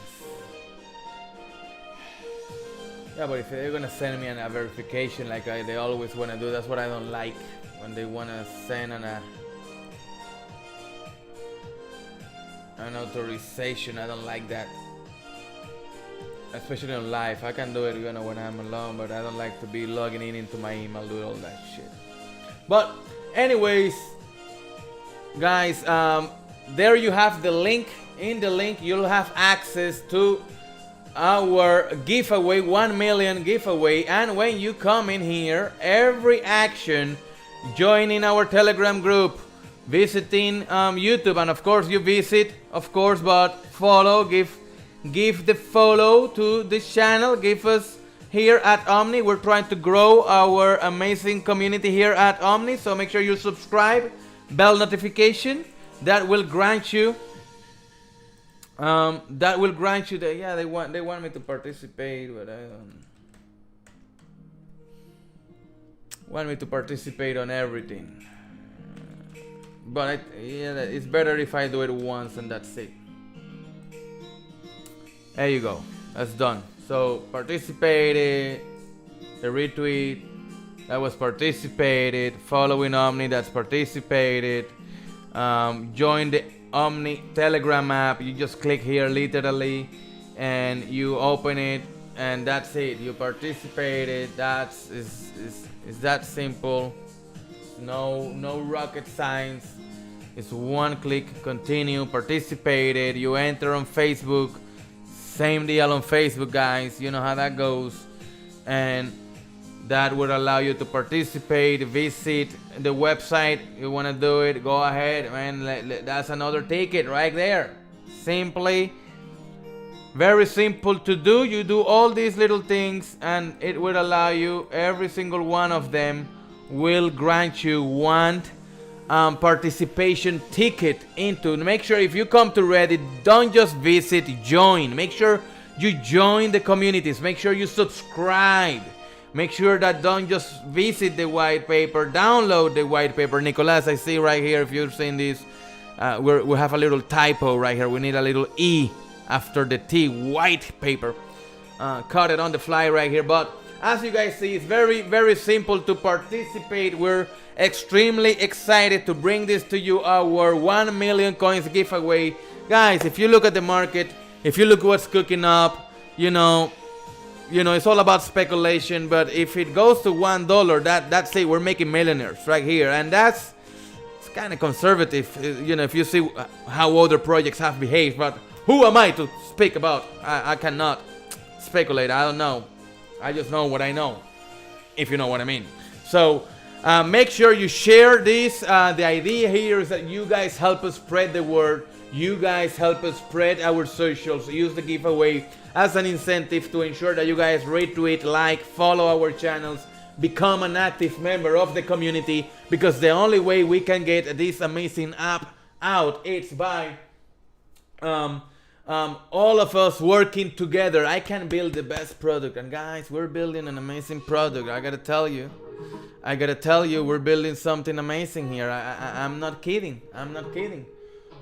S2: Yeah, but if they're gonna send me a verification like they always wanna do, that's what I don't like. When they wanna send an authorization, I don't like that. Especially on live. I can do it, when I'm alone, but I don't like to be logging in into my email, do all that shit. But anyways, guys, there you have the link. In the link, you'll have access to our giveaway, 1 million giveaway. And when you come in here, every action, joining our Telegram group, visiting YouTube, and of course you visit, of course, but follow, give the follow to this channel. Give us here at Omni. We're trying to grow our amazing community here at Omni, so make sure you subscribe, bell notification. That will grant you the, yeah, they want me to participate, but I don't want me to participate on everything. But it's better if I do it once and that's it. There you go. That's done. So participated, the retweet, that was participated. Following Omni, that's participated. Join the Omni Telegram app. You just click here literally and you open it, and that's it. You participated. That's is that simple. No rocket science. It's one click. Continue. Participated. You enter on Facebook. Same deal on Facebook, guys. You know how that goes. And that would allow you to participate. Visit the website. You want to do it, go ahead, man. That's another ticket right there. Simply, very simple to do. You do all these little things and it will allow you, every single one of them will grant you one participation ticket into. Make sure if you come to Reddit, don't just visit, join. Make sure you join the communities. Make sure you subscribe. Make sure that don't just visit the white paper, download the white paper. Nicolas, I see right here, if you've seen this, we have a little typo right here. We need a little E after the T, white paper. Cut it on the fly right here. But as you guys see, it's very, very simple to participate. We're extremely excited to bring this to you, our 1 million coins giveaway. Guys, if you look at the market, if you look what's cooking up, you know, it's all about speculation, but if it goes to $1, that's it. We're making millionaires right here, and it's kind of conservative, if you see how other projects have behaved. But who am I to speak about? I cannot speculate. I don't know. I just know what I know, if you know what I mean. So make sure you share this. The idea here is that you guys help us spread the word. You guys help us spread our socials. Use the giveaway as an incentive to ensure that you guys retweet, like, follow our channels, become an active member of the community, because the only way we can get this amazing app out is by all of us working together. I can build the best product, and guys, we're building an amazing product. I gotta tell you, we're building something amazing here. I'm not kidding.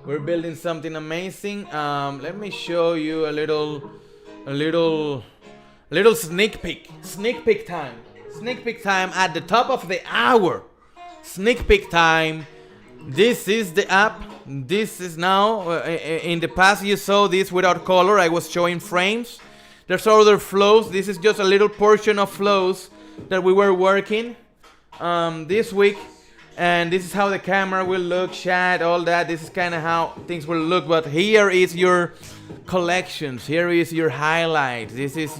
S2: We're building something amazing. Let me show you a little sneak peek time at the top of the hour. Sneak peek time. This is the app. This is now, in the past you saw this without color. I was showing frames. There's other flows. This is just a little portion of flows that we were working this week. And this is how the camera will look, chat, all that. This is kind of how things will look. But here is your collections. Here is your highlights. This is,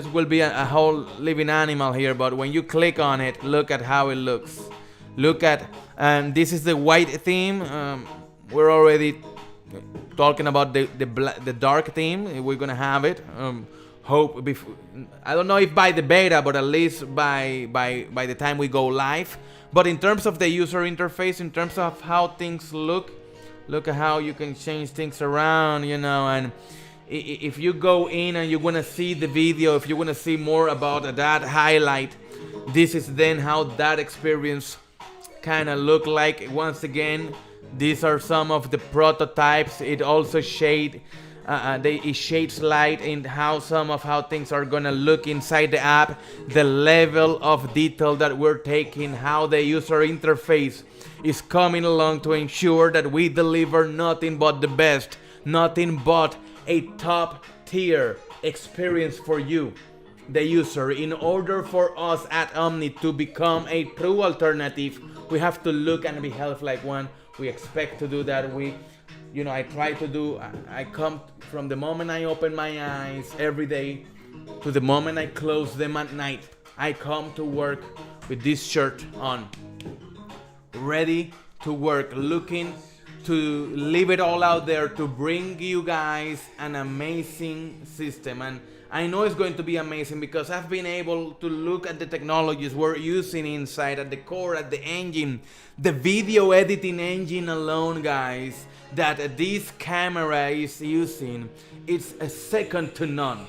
S2: will be a whole living animal here. But when you click on it, look at how it looks. Look at, this is the white theme. We're already talking about the dark theme. We're gonna have it. Hope before, I don't know if by the beta, but at least by the time we go live. But in terms of the user interface, in terms of how things look at how you can change things around, and if you go in and you want to see the video, if you want to see more about that highlight, this is then how that experience kind of look like. Once again, these are some of the prototypes. It also it shades light in how things are gonna look inside the app, the level of detail that we're taking, how the user interface is coming along to ensure that we deliver nothing but the best, nothing but a top tier experience for you, the user. In order for us at Omni to become a true alternative, we have to look and behave like one. We expect to do that. I come from the moment I open my eyes every day to the moment I close them at night. I come to work with this shirt on, ready to work, looking to leave it all out there to bring you guys an amazing system. And I know it's going to be amazing because I've been able to look at the technologies we're using inside, at the core, at the engine, the video editing engine alone, guys, that this camera is using. It's a second to none.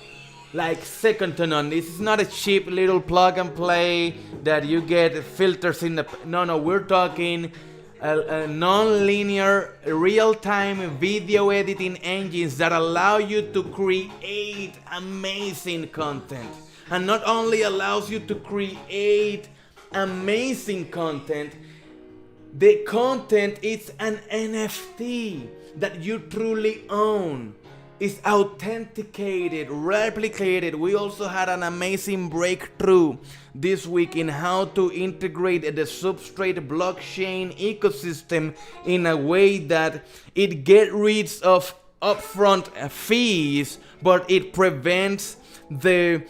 S2: Like second to none. This is not a cheap little plug and play that you get filters in the... No, we're talking a non-linear real-time video editing engines that allow you to create amazing content. And not only allows you to create amazing content, the content is an NFT that you truly own. It's authenticated, replicated. We also had an amazing breakthrough this week in how to integrate the Substrate blockchain ecosystem in a way that it gets rid of upfront fees, but it prevents the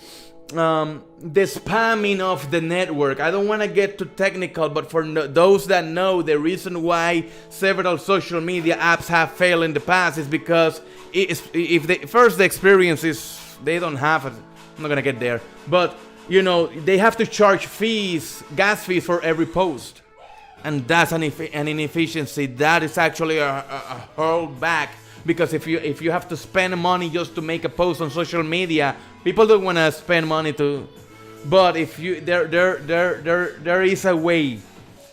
S2: spamming of the network. I don't want to get too technical, but for those that know, the reason why several social media apps have failed in the past is because the experience is, they don't have it. I'm not gonna get there, but they have to charge gas fees for every post, and that's an inefficiency. That is actually a holdback, because if you have to spend money just to make a post on social media, people don't want to spend money to. But if you there is a way.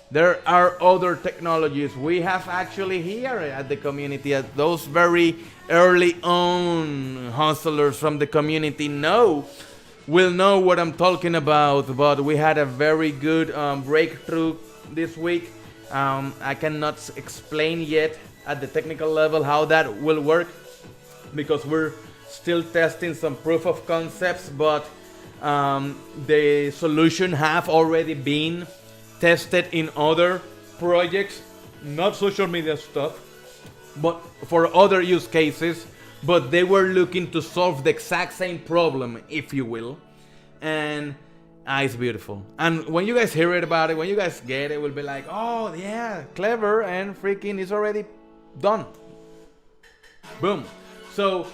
S2: There are other technologies. We have actually here at the community, at those very early on hustlers from the community will know what I'm talking about. But we had a very good breakthrough this week. I cannot explain yet at the technical level how that will work, because we're still testing some proof of concepts, but the solution have already been tested in other projects, not social media stuff, but for other use cases. But they were looking to solve the exact same problem, if you will. And it's beautiful. And when you guys hear it about it, when you guys get it, will be like, oh yeah, clever, and freaking it's already done. Boom. So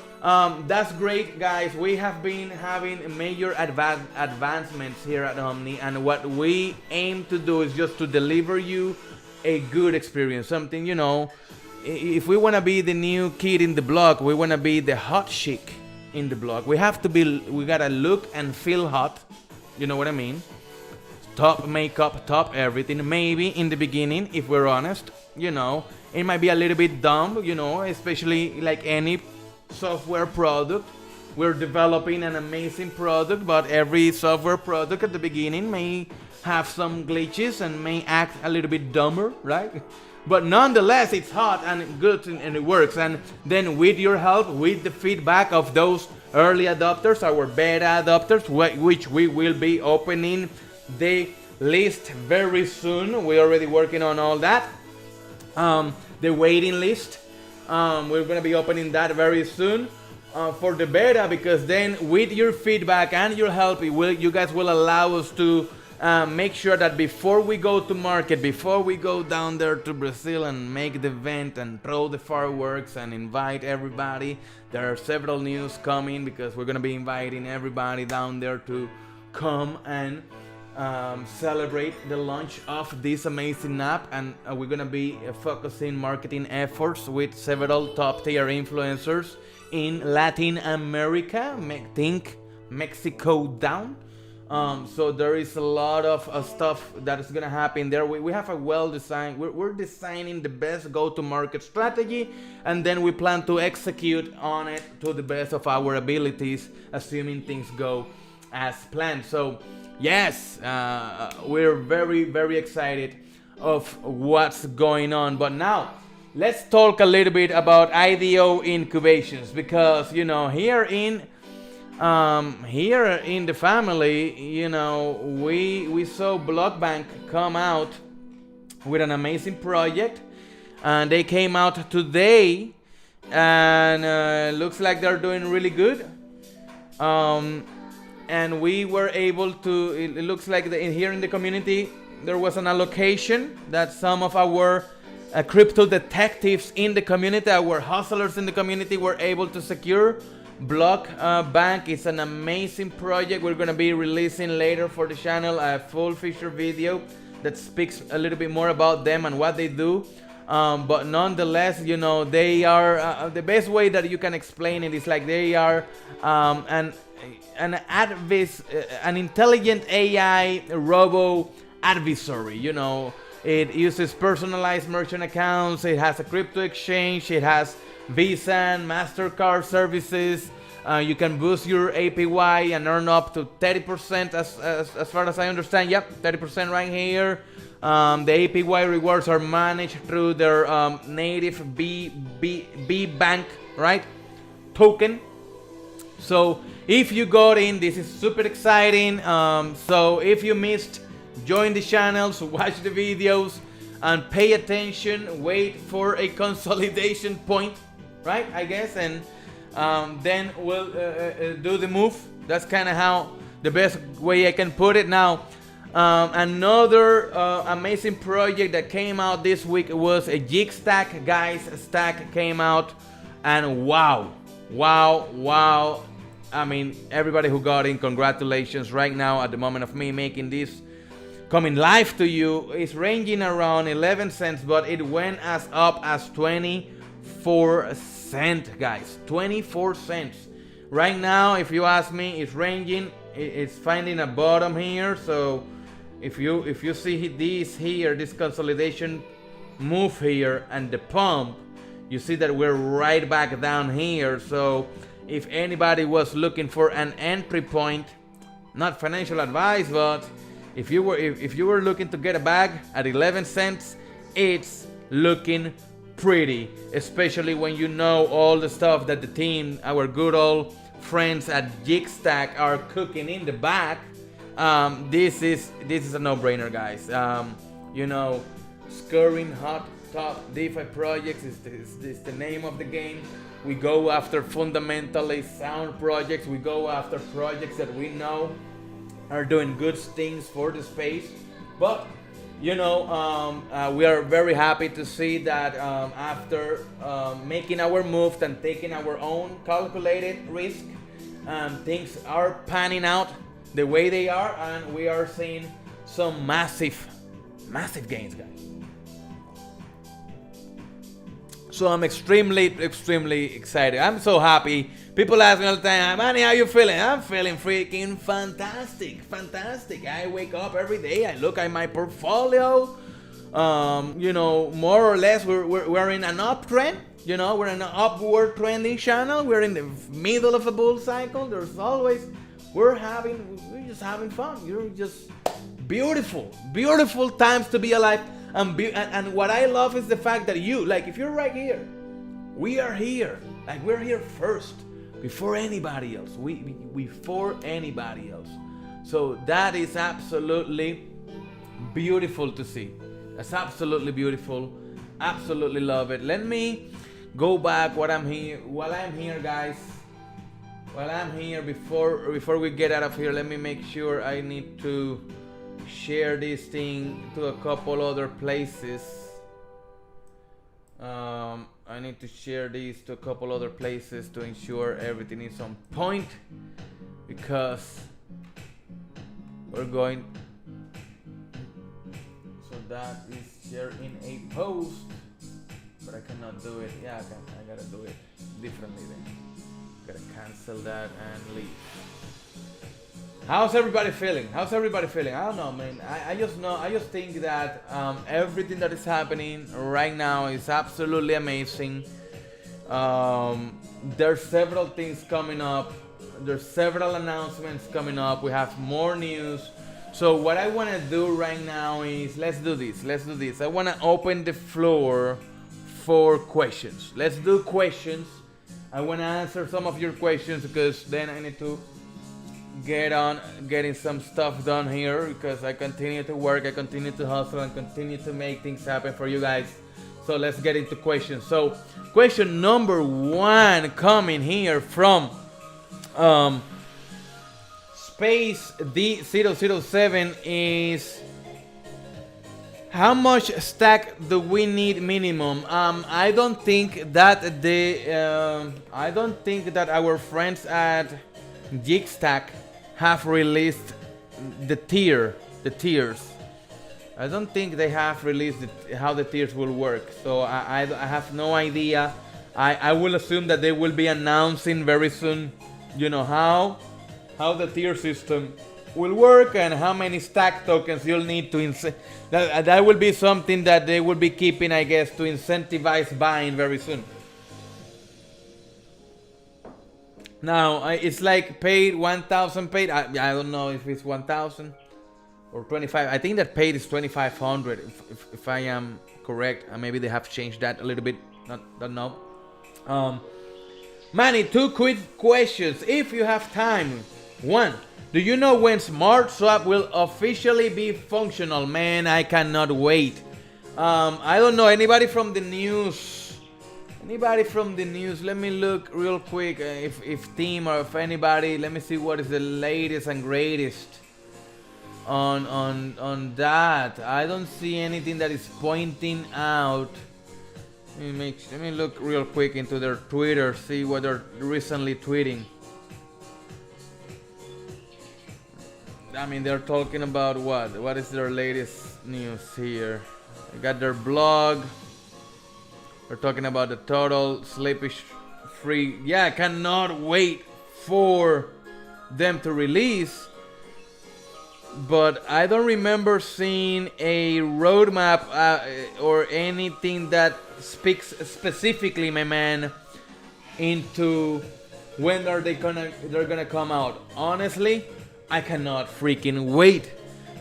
S2: that's great, guys. We have been having major advancements here at Omni, and what we aim to do is just to deliver you a good experience. Something, if we want to be the new kid in the block, we want to be the hot chick in the block. We gotta look and feel hot. You know what I mean? Top makeup, top everything. Maybe in the beginning, if we're honest, it might be a little bit dumb, especially like any software product. We're developing an amazing product, but every software product at the beginning may have some glitches and may act a little bit dumber, right? But nonetheless, it's hot and good and it works. And then with your help, with the feedback of those early adopters, our beta adopters, which we will be opening the list very soon. We're already working on all that. The waiting list. We're going to be opening that very soon for the beta, because then with your feedback and your help, you guys will allow us to make sure that before we go to market, before we go down there to Brazil and make the event and throw the fireworks and invite everybody, there are several news coming because we're going to be inviting everybody down there to come and celebrate the launch of this amazing app. And we're going to be focusing marketing efforts with several top tier influencers in Latin America, think Mexico down. So there is a lot of stuff that is gonna happen there. We have a well-designed, we're designing the best go-to-market strategy, and then we plan to execute on it to the best of our abilities, assuming things go as planned. So yes, we're very, very excited of what's going on. But now, let's talk a little bit about IDO incubations, because, you know, here in the family, you know, we saw Blockbank come out with an amazing project, and they came out today, and looks like they're doing really good. And we were able to, it looks like here in the community there was an allocation that some of our crypto detectives in the community, our hustlers in the community, were able to secure. Blockbank is an amazing project. We're going to be releasing later for the channel a full feature video that speaks a little bit more about them and what they do. But nonetheless, you know, they are the best way that you can explain it is like they are an intelligent AI robo advisory. You know, it uses personalized merchant accounts. It has a crypto exchange. It has Visa and MasterCard services. You can boost your APY and earn up to 30% as far as I understand. Yep, 30% right here. The APY rewards are managed through their native B Bank, right, token. So if you got in, this is super exciting. So if you missed, join the channels, watch the videos, and pay attention. Wait for a consolidation point, right, I guess, and then we'll do the move. That's kind of how the best way I can put it. Now, another amazing project that came out this week was a Jig Stack, guys. Stack came out, and wow. I mean, everybody who got in, congratulations. Right now, at the moment of me making this, coming live to you, is ranging around 11 cents, but it went as up as 24 cents, guys. 24 cents. Right now, if you ask me, it's ranging. It's finding a bottom here. So if you see this consolidation move here and the pump, you see that we're right back down here. So if anybody was looking for an entry point, not financial advice, but if you were looking to get a bag at 11 cents, it's looking pretty, especially when you know all the stuff that the team, our good old friends at Jigstack, are cooking in the back. This is a no-brainer, guys. You know, scoring hot top DeFi projects is the name of the game. We go after fundamentally sound projects. We go after projects that we know are doing good things for the space. But you know, we are very happy to see that after making our move and taking our own calculated risk, things are panning out the way they are, and we are seeing some massive gains, guys. So I'm extremely excited. I'm so happy. People ask me all the time, Manny, how you feeling? I'm feeling freaking fantastic. I wake up every day, I look at my portfolio. You know, more or less we're in an uptrend. You know, we're in an upward trending channel. We're in the middle of a bull cycle. There's always, we're just having fun. You're just beautiful times to be alive. And what I love is the fact that you, like, if you're right here, we are here. Like, we're here first, before anybody else. Before anybody else. So that is absolutely beautiful to see. That's absolutely beautiful. Absolutely love it. Let me go back while I'm here, guys. While I'm here, before we get out of here, let me make sure I need to share this thing to a couple other places. I need to share these to a couple other places to ensure everything is on point, because we're going. So that is share in a post, but I cannot do it. Yeah, I gotta do it differently then. Gotta cancel that and leave. How's everybody feeling? I don't know, man. I just think that everything that is happening right now is absolutely amazing. There's several things coming up. There's several announcements coming up. We have more news. So what I want to do right now is, let's do this. I want to open the floor for questions. Let's do questions. I want to answer some of your questions, because then I need to get on getting some stuff done here, because I continue to work, I continue to hustle, and continue to make things happen for you guys. So let's get into questions. So question number 1 coming here from Space D007 is, how much stack do we need minimum? I don't think that our friends at Jigstack have released the tiers. I don't think they have released how the tiers will work. So I have no idea. I will assume that they will be announcing very soon, you know, how the tier system will work and how many stack tokens you'll need to that will be something that they will be keeping, I guess, to incentivize buying very soon. Now it's like paid 1,000 paid. I don't know if it's 1,000 or 25. I think that paid is 2,500 if I am correct. Maybe they have changed that a little bit. Don't know. Manny, 2 quick questions if you have time. 1. Do you know when Smart Swap will officially be functional? Man, I cannot wait. I don't know. Anybody from the news? Let me look real quick. If team or if anybody, let me see what is the latest and greatest on that. I don't see anything that is pointing out. Let me look real quick into their Twitter, see what they're recently tweeting. I mean, they're talking about what? What is their latest news here? They got their blog. They're talking about the total slippage free. Yeah, I cannot wait for them to release. But I don't remember seeing a roadmap or anything that speaks specifically, my man, into when they're gonna come out. Honestly, I cannot freaking wait,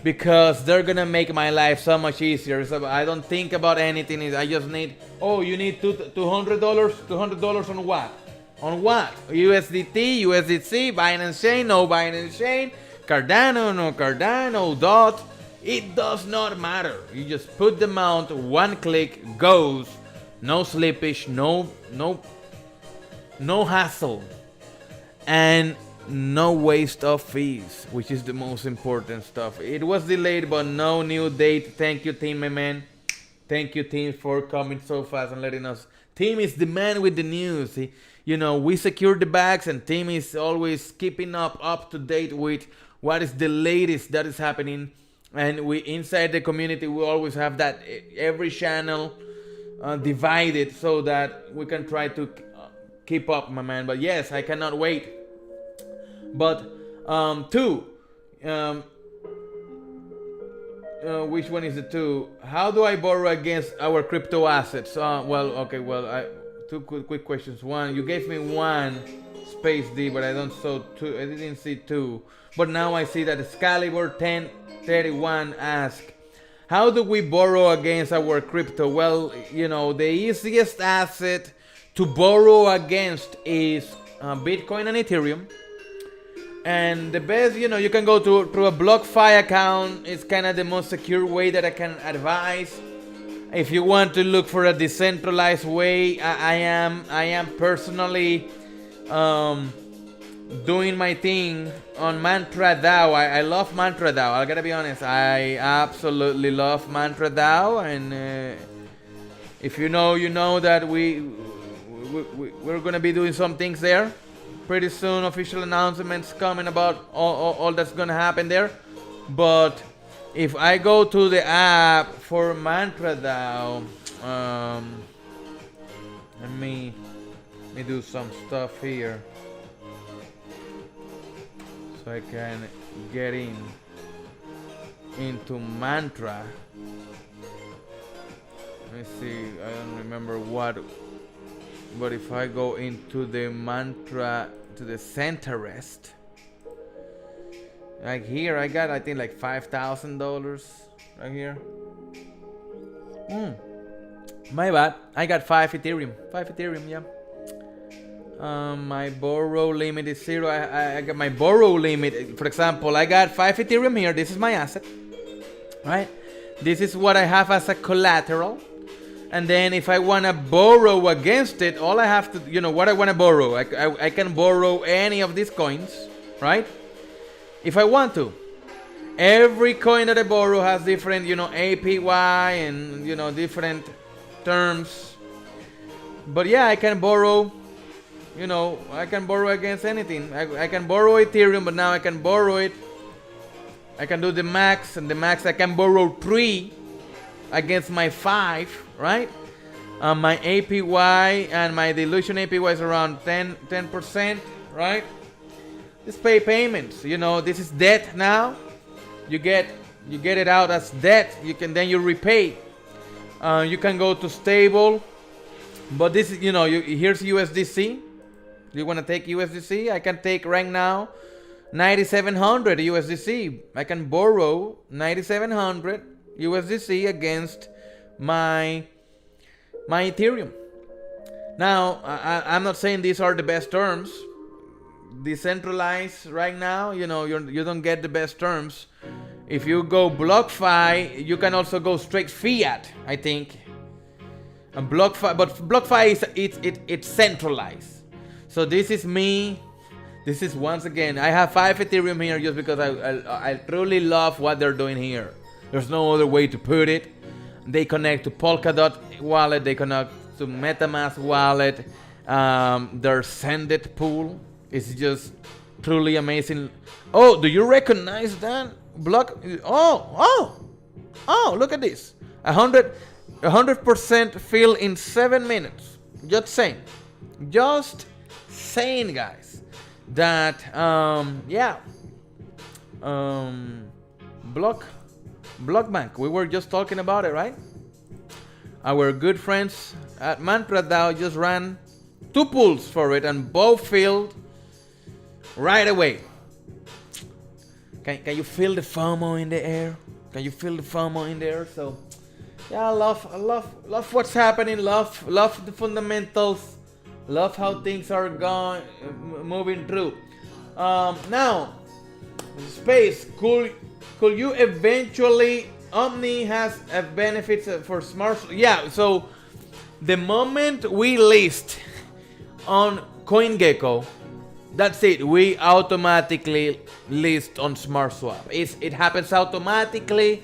S2: because they're gonna make my life so much easier. So I don't think about anything. I just need, you need $200. $200 on what? On what? USDT, USDC, Binance Chain, no Binance Chain, Cardano, no Cardano, DOT. It does not matter. You just put the amount, 1 click, goes. No slippage, no hassle, and no waste of fees, which is the most important stuff. It was delayed, but no new date. Thank you, team, my man. Thank you, team, for coming so fast and letting us. Team is the man with the news. We secure the bags, and team is always keeping up to date with what is the latest that is happening. And we inside the community, we always have that every channel divided so that we can try to keep up, my man. But yes, I cannot wait. But 2, which one is the 2? How do I borrow against our crypto assets? 2 quick questions. 1, you gave me 1 space D, but I don't saw 2. I didn't see 2. But now I see that Excalibur 1031 asks, how do we borrow against our crypto? Well, the easiest asset to borrow against is Bitcoin and Ethereum. And the best, you can go through a BlockFi account. It's kind of the most secure way that I can advise. If you want to look for a decentralized way, I am personally doing my thing on Mantra DAO. I love Mantra DAO. I gotta be honest. I absolutely love Mantra DAO, and if you know, you know that we're gonna be doing some things there pretty soon. Official announcements coming about all that's gonna happen there. But if I go to the app for Mantra DAO, let me do some stuff here so I can get into Mantra. Let me see, I don't remember what, but if I go into the Mantra, to the Centerest, like here I got, I think, like $5,000 right here. My bad, I got 5 Ethereum, yeah. My borrow limit is 0. I got my borrow limit. For example, I got 5 Ethereum here. This is my asset, right? This is what I have as a collateral. And then if I want to borrow against it, all I have to, what I want to borrow, I can borrow any of these coins, right? If I want to. Every coin that I borrow has different, APY and, different terms. But yeah, I can borrow. I can borrow against anything. I can borrow Ethereum, but now I can borrow it. I can do the max, and the max I can borrow 3 against my 5, right? My APY and my dilution APY is around 10%, right? Just pay payments. This is debt now. You get it out as debt. Then you repay. You can go to stable, but this is here's USDC. You want to take USDC? I can take right now 9,700 USDC. I can borrow 9,700 USDC against my Ethereum. Now, I'm not saying these are the best terms. Decentralized right now, you don't get the best terms. If you go BlockFi, you can also go straight fiat, I think. And BlockFi, but BlockFi it's centralized. So this is me. This is, once again, I have 5 Ethereum here just because I truly love what they're doing here. There's no other way to put it. They connect to Polkadot wallet. They connect to MetaMask wallet. Their Send It pool is just truly amazing. Oh, do you recognize that? Oh, look at this. 100% fill in 7 minutes. Just saying, guys, that Blockbank, we were just talking about it, right? Our good friends at Mantra DAO just ran 2 pools for it, and both filled right away. Can you feel the FOMO in the air? Can you feel the FOMO in the air? So yeah, I love what's happening. Love the fundamentals. Love how things are moving through. Now, space. Could you eventually? Omni has benefits for smart. Yeah. So the moment we list on CoinGecko, that's it. We automatically list on SmartSwap. It happens automatically.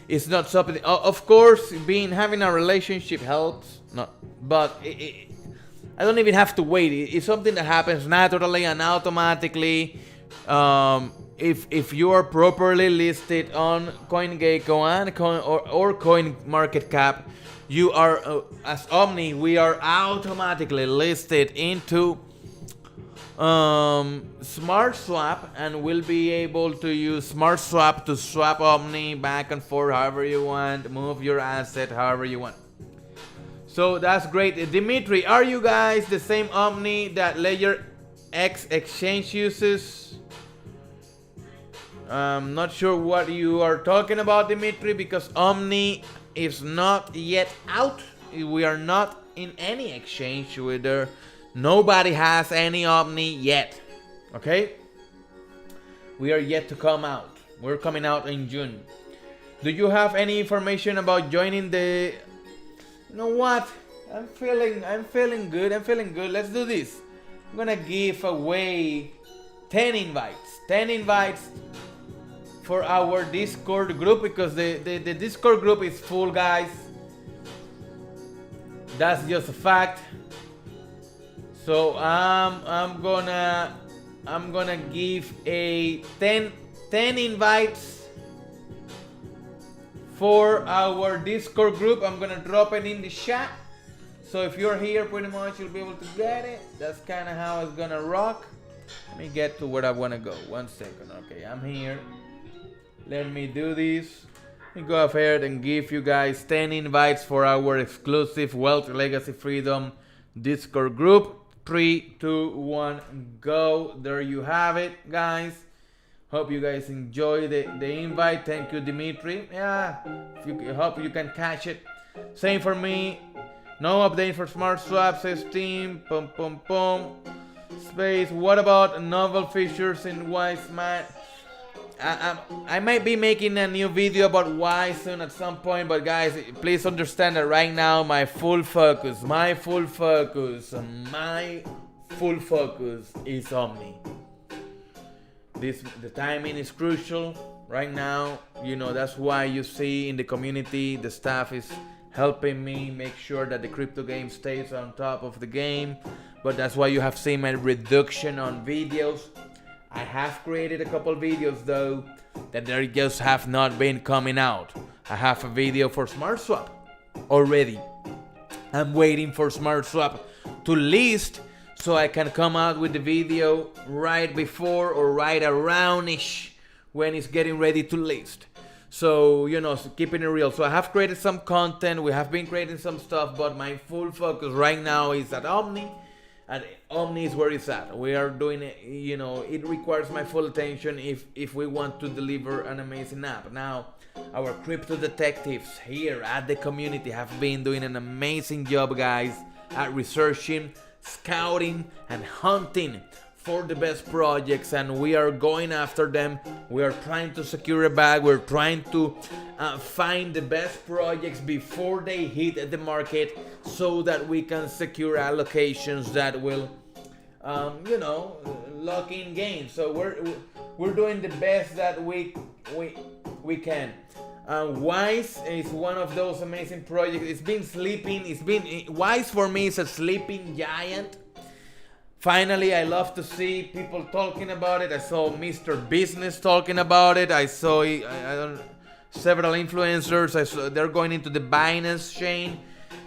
S2: It's not something. Of course, having a relationship helps. No, but I don't even have to wait. It's something that happens naturally and automatically. If you are properly listed on CoinGecko and CoinMarketCap, you are as Omni. We are automatically listed into SmartSwap, and we'll be able to use SmartSwap to swap Omni back and forth however you want, move your asset however you want. So that's great. Dimitri, are you guys the same Omni that Layer X exchange uses? I'm not sure what you are talking about, Dimitri, because Omni is not yet out. We are not in any exchange with her. Nobody has any Omni yet. Okay? We are yet to come out. We're coming out in June. Do you have any information about joining the... You know what? I'm feeling good. Let's do this. I'm gonna give away 10 invites. 10 invites for our Discord group, because the Discord group is full, guys. That's just a fact. So I'm gonna give a 10 invites for our Discord group. I'm gonna drop it in the chat. So if you're here, pretty much you'll be able to get it. That's kind of how it's gonna rock. Let me get to where I wanna go. 1 second. Okay, I'm here. Let me do this. Let me go ahead and give you guys 10 invites for our exclusive Wealth Legacy Freedom Discord group. 3, 2, 1, go. There you have it, guys. Hope you guys enjoy the invite. Thank you, Dimitri. Yeah, hope you can catch it. Same for me. No update for Smart Swap, says Steam. Pum pum pum. Space. What about novel features in Wise Man? I might be making a new video about Wise soon at some point, but guys, please understand that right now my full focus is Omni. The timing is crucial right now. You know, that's why you see in the community the staff is helping me make sure that the crypto game stays on top of the game. But that's why you have seen my reduction on videos. I have created a couple videos though that they just have not been coming out. I have a video for Smart Swap already. I'm waiting for Smart Swap to list so I can come out with the video right before or right around-ish when it's getting ready to list. So, you know, keeping it real. So I have created some content. We have been creating some stuff, but my full focus right now is at Omni. And Omni is where it's at. We are doing it, you know, it requires my full attention if we want to deliver an amazing app. Now, our crypto detectives here at the community have been doing an amazing job, guys, at researching, scouting, and hunting for the best projects, and we are going after them. We are trying to secure a bag. We're trying to find the best projects before they hit the market, so that we can secure allocations that will, you know, lock in gains. So we're doing the best that we can. Wise is one of those amazing projects. It's been sleeping. Wise for me is a sleeping giant. Finally, I love to see people talking about it. I saw Mr. Business talking about it. I saw several influencers. I saw they're going into the Binance chain.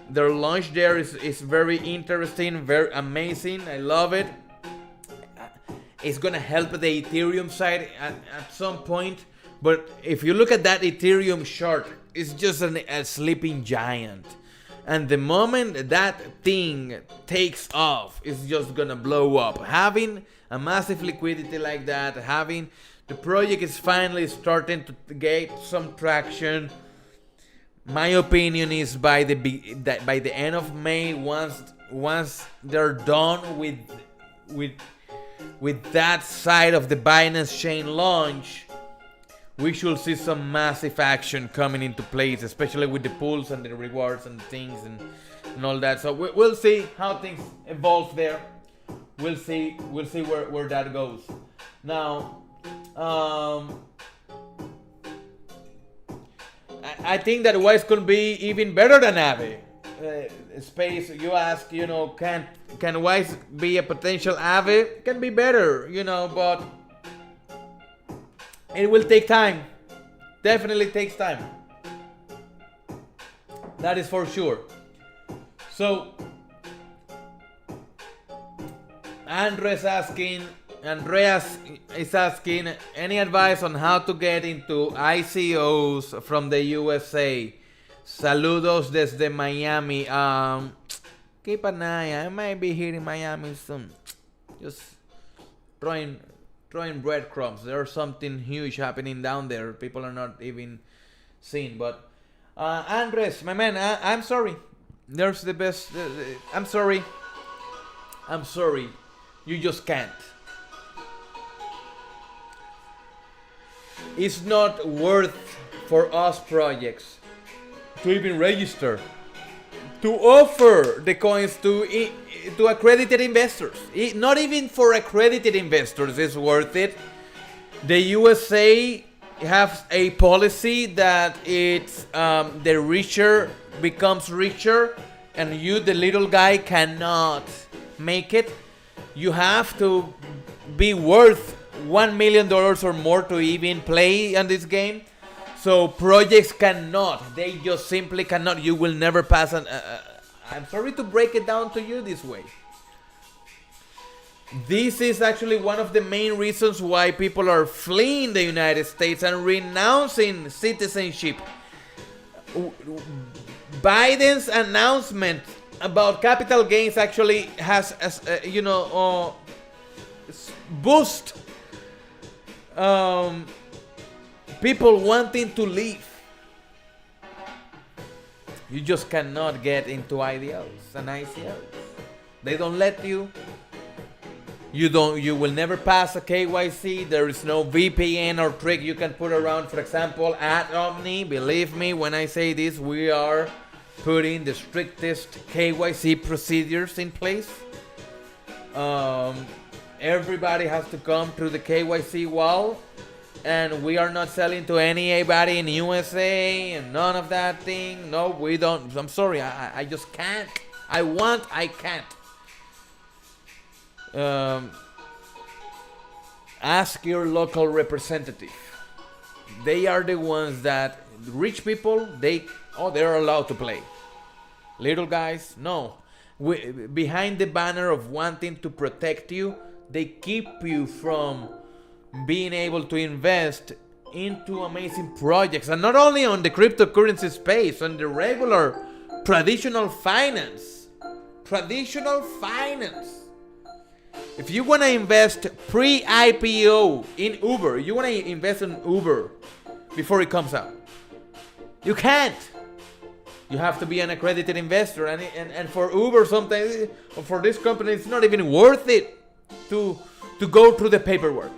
S2: Their launch there is very interesting, very amazing. I love it. It's gonna help the Ethereum side at some point. But if you look at that Ethereum chart, it's just a sleeping giant. And the moment that thing takes off, it's just gonna blow up. Having a massive liquidity like that, having the project is finally starting to get some traction. My opinion is by the end of May, once they're done with that side of the Binance chain launch, we should see some massive action coming into place, especially with the pools and the rewards and things and all that. So we'll see how things evolve there. We'll see where that goes. Now, I think that Wise could be even better than Aave. Space, you ask, you know, can Wise be a potential Aave? Can be better, you know, but it will take time. Definitely takes time. That is for sure. So, Andreas is asking any advice on how to get into ICOs from the USA. Saludos desde Miami. Keep an eye. I might be here in Miami soon. Just throwing breadcrumbs. There's something huge happening down there. People are not even seeing. But Andres, my man, I'm sorry. There's the best. I'm sorry. You just can't. It's not worth for us projects to even register to offer the coins to accredited investors. Not even for accredited investors is worth it. The USA has a policy that it's the richer becomes richer, and you, the little guy, cannot make it. You have to be worth $1 million or more to even play on this game. So projects cannot. They just simply cannot. You will never pass an... I'm sorry to break it down to you this way. This is actually one of the main reasons why people are fleeing the United States and renouncing citizenship. Biden's announcement about capital gains actually has, boost people wanting to leave. You just cannot get into IDLs and ICLs. They don't let you. You will never pass a KYC. There is no VPN or trick you can put around. For example, at Omni, believe me when I say this, we are putting the strictest KYC procedures in place. Everybody has to come through the KYC wall, and we are not selling to anybody in USA and none of that thing. No, we don't. I'm sorry, I just can't. I can't. Ask your local representative. They are the ones that rich people, they're allowed to play. Little guys, no. Behind the banner of wanting to protect you, they keep you from being able to invest into amazing projects, and not only on the cryptocurrency space, on the regular traditional finance. If you want to invest pre-IPO in Uber, you want to invest in Uber before it comes out, you can't. You have to be an accredited investor, and for Uber sometimes, or for this company, it's not even worth it to go through the paperwork.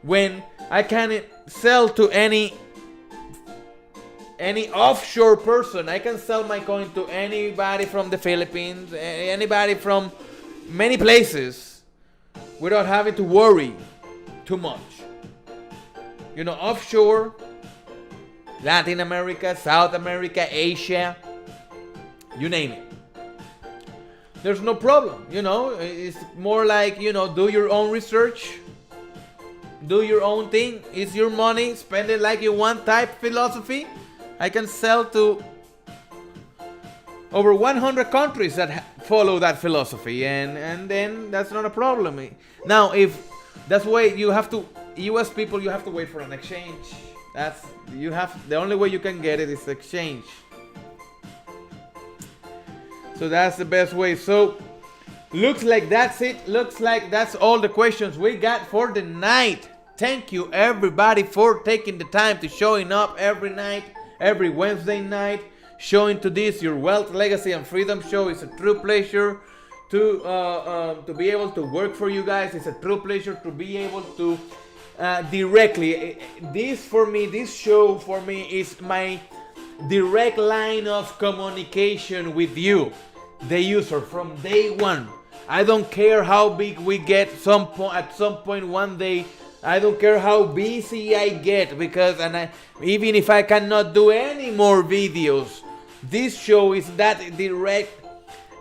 S2: When I can sell to any offshore person, I can sell my coin to anybody from the Philippines, anybody from many places, without having to worry too much. Offshore, Latin America, South America, Asia, you name it. There's no problem, It's more like, do your own research. Do your own thing. It's your money. Spend it like you want type philosophy. I can sell to over 100 countries that follow that philosophy. And then that's not a problem. Now, if that's why you have to, US people, you have to wait for an exchange. The only way you can get it is exchange. So that's the best way. So looks like that's it. Looks like that's all the questions we got for the night. Thank you everybody for taking the time to showing up every night, every Wednesday night, showing to this your Wealth, Legacy, and Freedom show. It's a true pleasure to be able to work for you guys. It's a true pleasure to be able to directly. This show for me is my direct line of communication with you, the user, from day one. I don't care how big we get at some point one day. I don't care how busy I get, because even if I cannot do any more videos, this show is that direct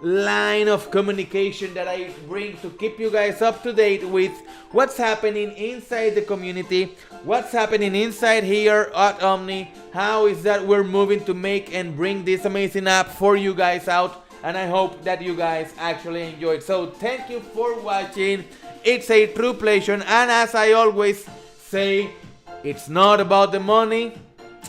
S2: line of communication that I bring to keep you guys up to date with what's happening inside the community, what's happening inside here at Omni, how is that we're moving to make and bring this amazing app for you guys out. And I hope that you guys actually enjoyed. So thank you for watching. It's a true pleasure. And as I always say, it's not about the money.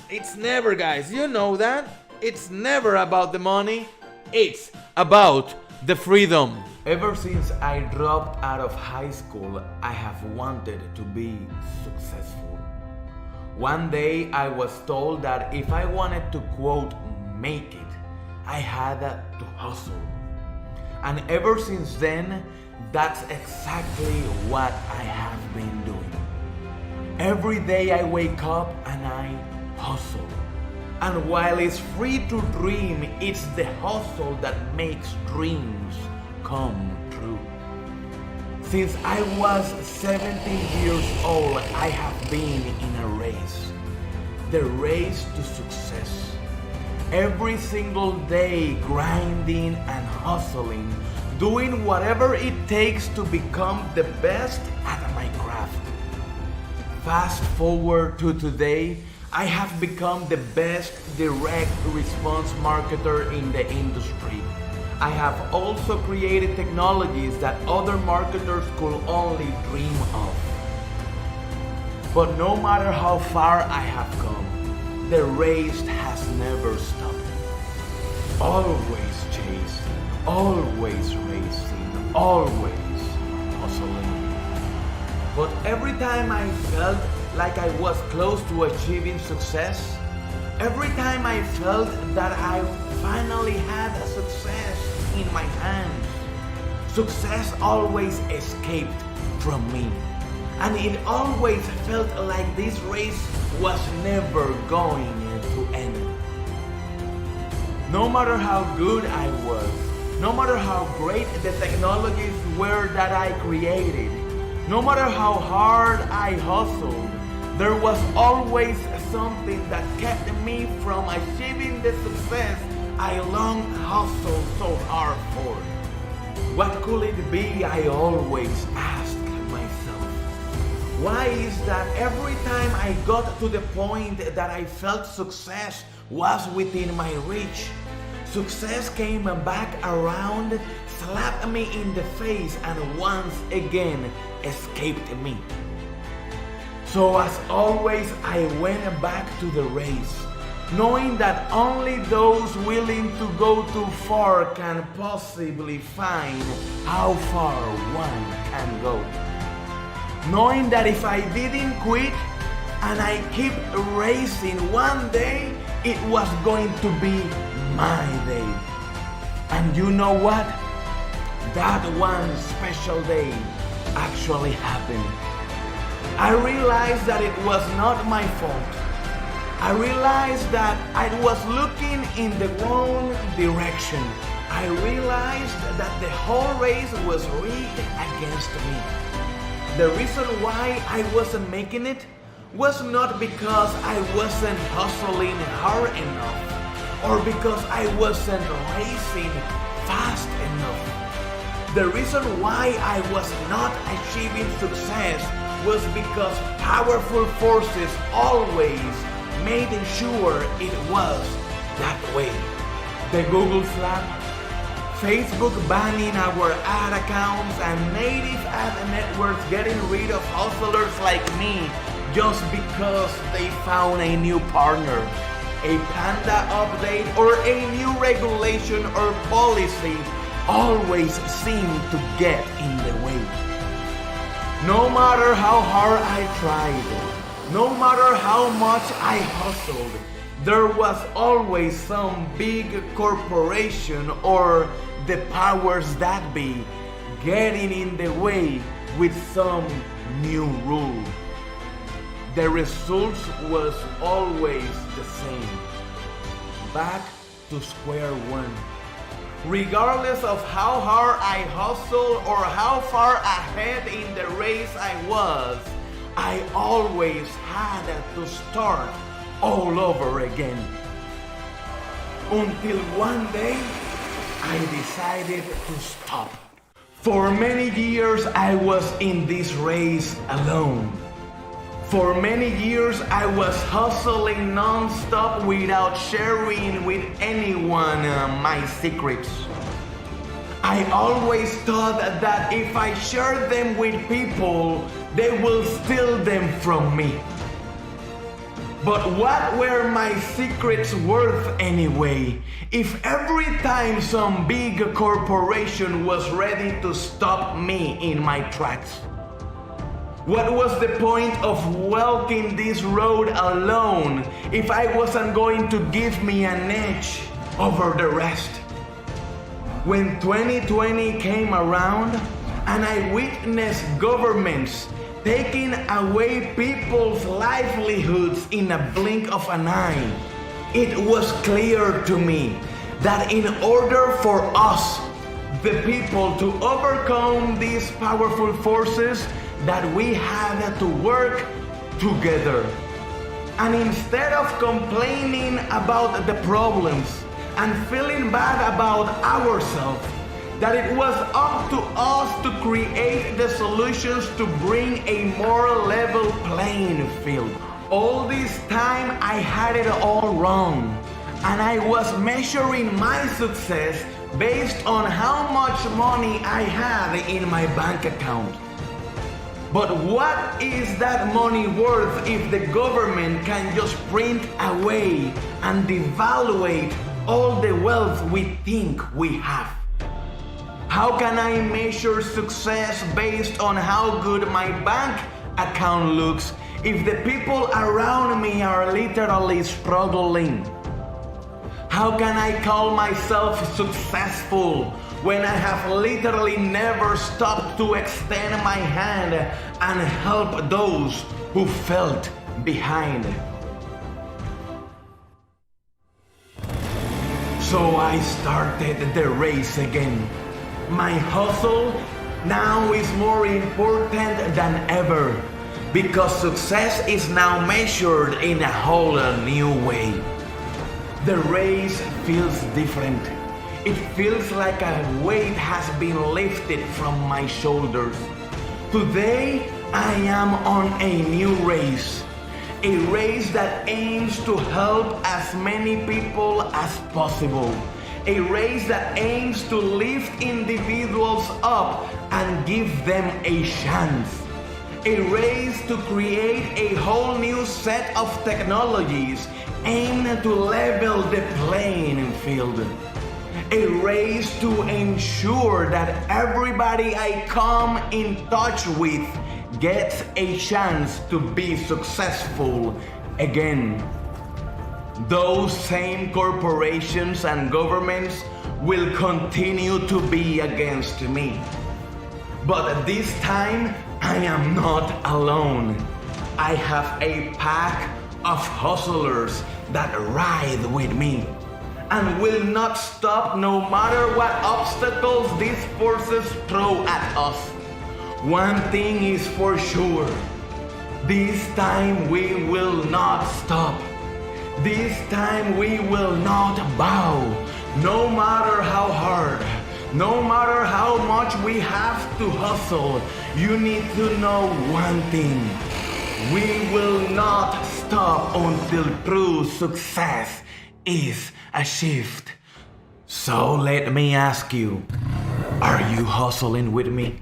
S2: It's never, guys. You know that. It's never about the money. It's about the freedom. Ever since I dropped out of high school, I have wanted to be successful. One day I was told that if I wanted to, quote, make it, I had to hustle. And ever since then, that's exactly what I have been doing. Every day I wake up and I hustle. And while it's free to dream, it's the hustle that makes dreams come true. Since I was 17 years old, I have been in a race. The race to success. Every single day grinding and hustling, doing whatever it takes to become the best at my craft. Fast forward to today, I have become the best direct response marketer in the industry. I have also created technologies that other marketers could only dream of. But no matter how far I have come, the race has never stopped. Always chasing, always racing, always hustling. But every time I felt like I was close to achieving success, every time I felt that I finally had a success in my hands, success always escaped from me. And it always felt like this race was never going to end. No matter how good I was, no matter how great the technologies were that I created, no matter how hard I hustled, there was always something that kept me from achieving the success I long hustled so hard for. What could it be? I always asked myself. Why is that every time I got to the point that I felt success was within my reach, success came back around, slapped me in the face, and once again escaped me? So as always, I went back to the race, knowing that only those willing to go too far can possibly find how far one can go. Knowing that if I didn't quit and I keep racing, one day it was going to be my day. And you know what? That one special day actually happened. I realized that it was not my fault. I realized that I was looking in the wrong direction. I realized that the whole race was rigged against me. The reason why I wasn't making it was not because I wasn't hustling hard enough or because I wasn't racing fast enough. The reason why I was not achieving success was because powerful forces always made sure it was that way. The Google slap, Facebook banning our ad accounts, and native ad networks getting rid of hustlers like me just because they found a new partner, a Panda update, or a new regulation or policy always seem to get in the way. No matter how hard I tried, no matter how much I hustled, there was always some big corporation or the powers that be getting in the way with some new rule. The results was always the same. Back to square one. Regardless of how hard I hustled or how far ahead in the race I was, I always had to start all over again. Until one day, I decided to stop. For many years, I was in this race alone. For many years, I was hustling non-stop without sharing with anyone my secrets. I always thought that if I shared them with people, they will steal them from me. But what were my secrets worth anyway, if every time some big corporation was ready to stop me in my tracks? What was the point of walking this road alone if I wasn't going to give me an edge over the rest? When 2020 came around and I witnessed governments taking away people's livelihoods in a blink of an eye, it was clear to me that in order for us, the people, to overcome these powerful forces, that we had to work together. And instead of complaining about the problems and feeling bad about ourselves, that it was up to us to create the solutions to bring a more level playing field. All this time I had it all wrong, and I was measuring my success based on how much money I had in my bank account. But what is that money worth if the government can just print away and devaluate all the wealth we think we have? How can I measure success based on how good my bank account looks if the people around me are literally struggling? How can I call myself successful when I have literally never stopped to extend my hand and help those who felt behind? So I started the race again. My hustle now is more important than ever, because success is now measured in a whole new way. The race feels different. It feels like a weight has been lifted from my shoulders. Today, I am on a new race. A race that aims to help as many people as possible. A race that aims to lift individuals up and give them a chance. A race to create a whole new set of technologies aimed to level the playing field. A race to ensure that everybody I come in touch with gets a chance to be successful again. Those same corporations and governments will continue to be against me. But this time, I am not alone. I have a pack of hustlers that ride with me and will not stop no matter what obstacles these forces throw at us. One thing is for sure. This time we will not stop. This time we will not bow. No matter how hard, no matter how much we have to hustle, you need to know one thing. We will not stop until true success is achieved. So let me ask you, are you hustling with me?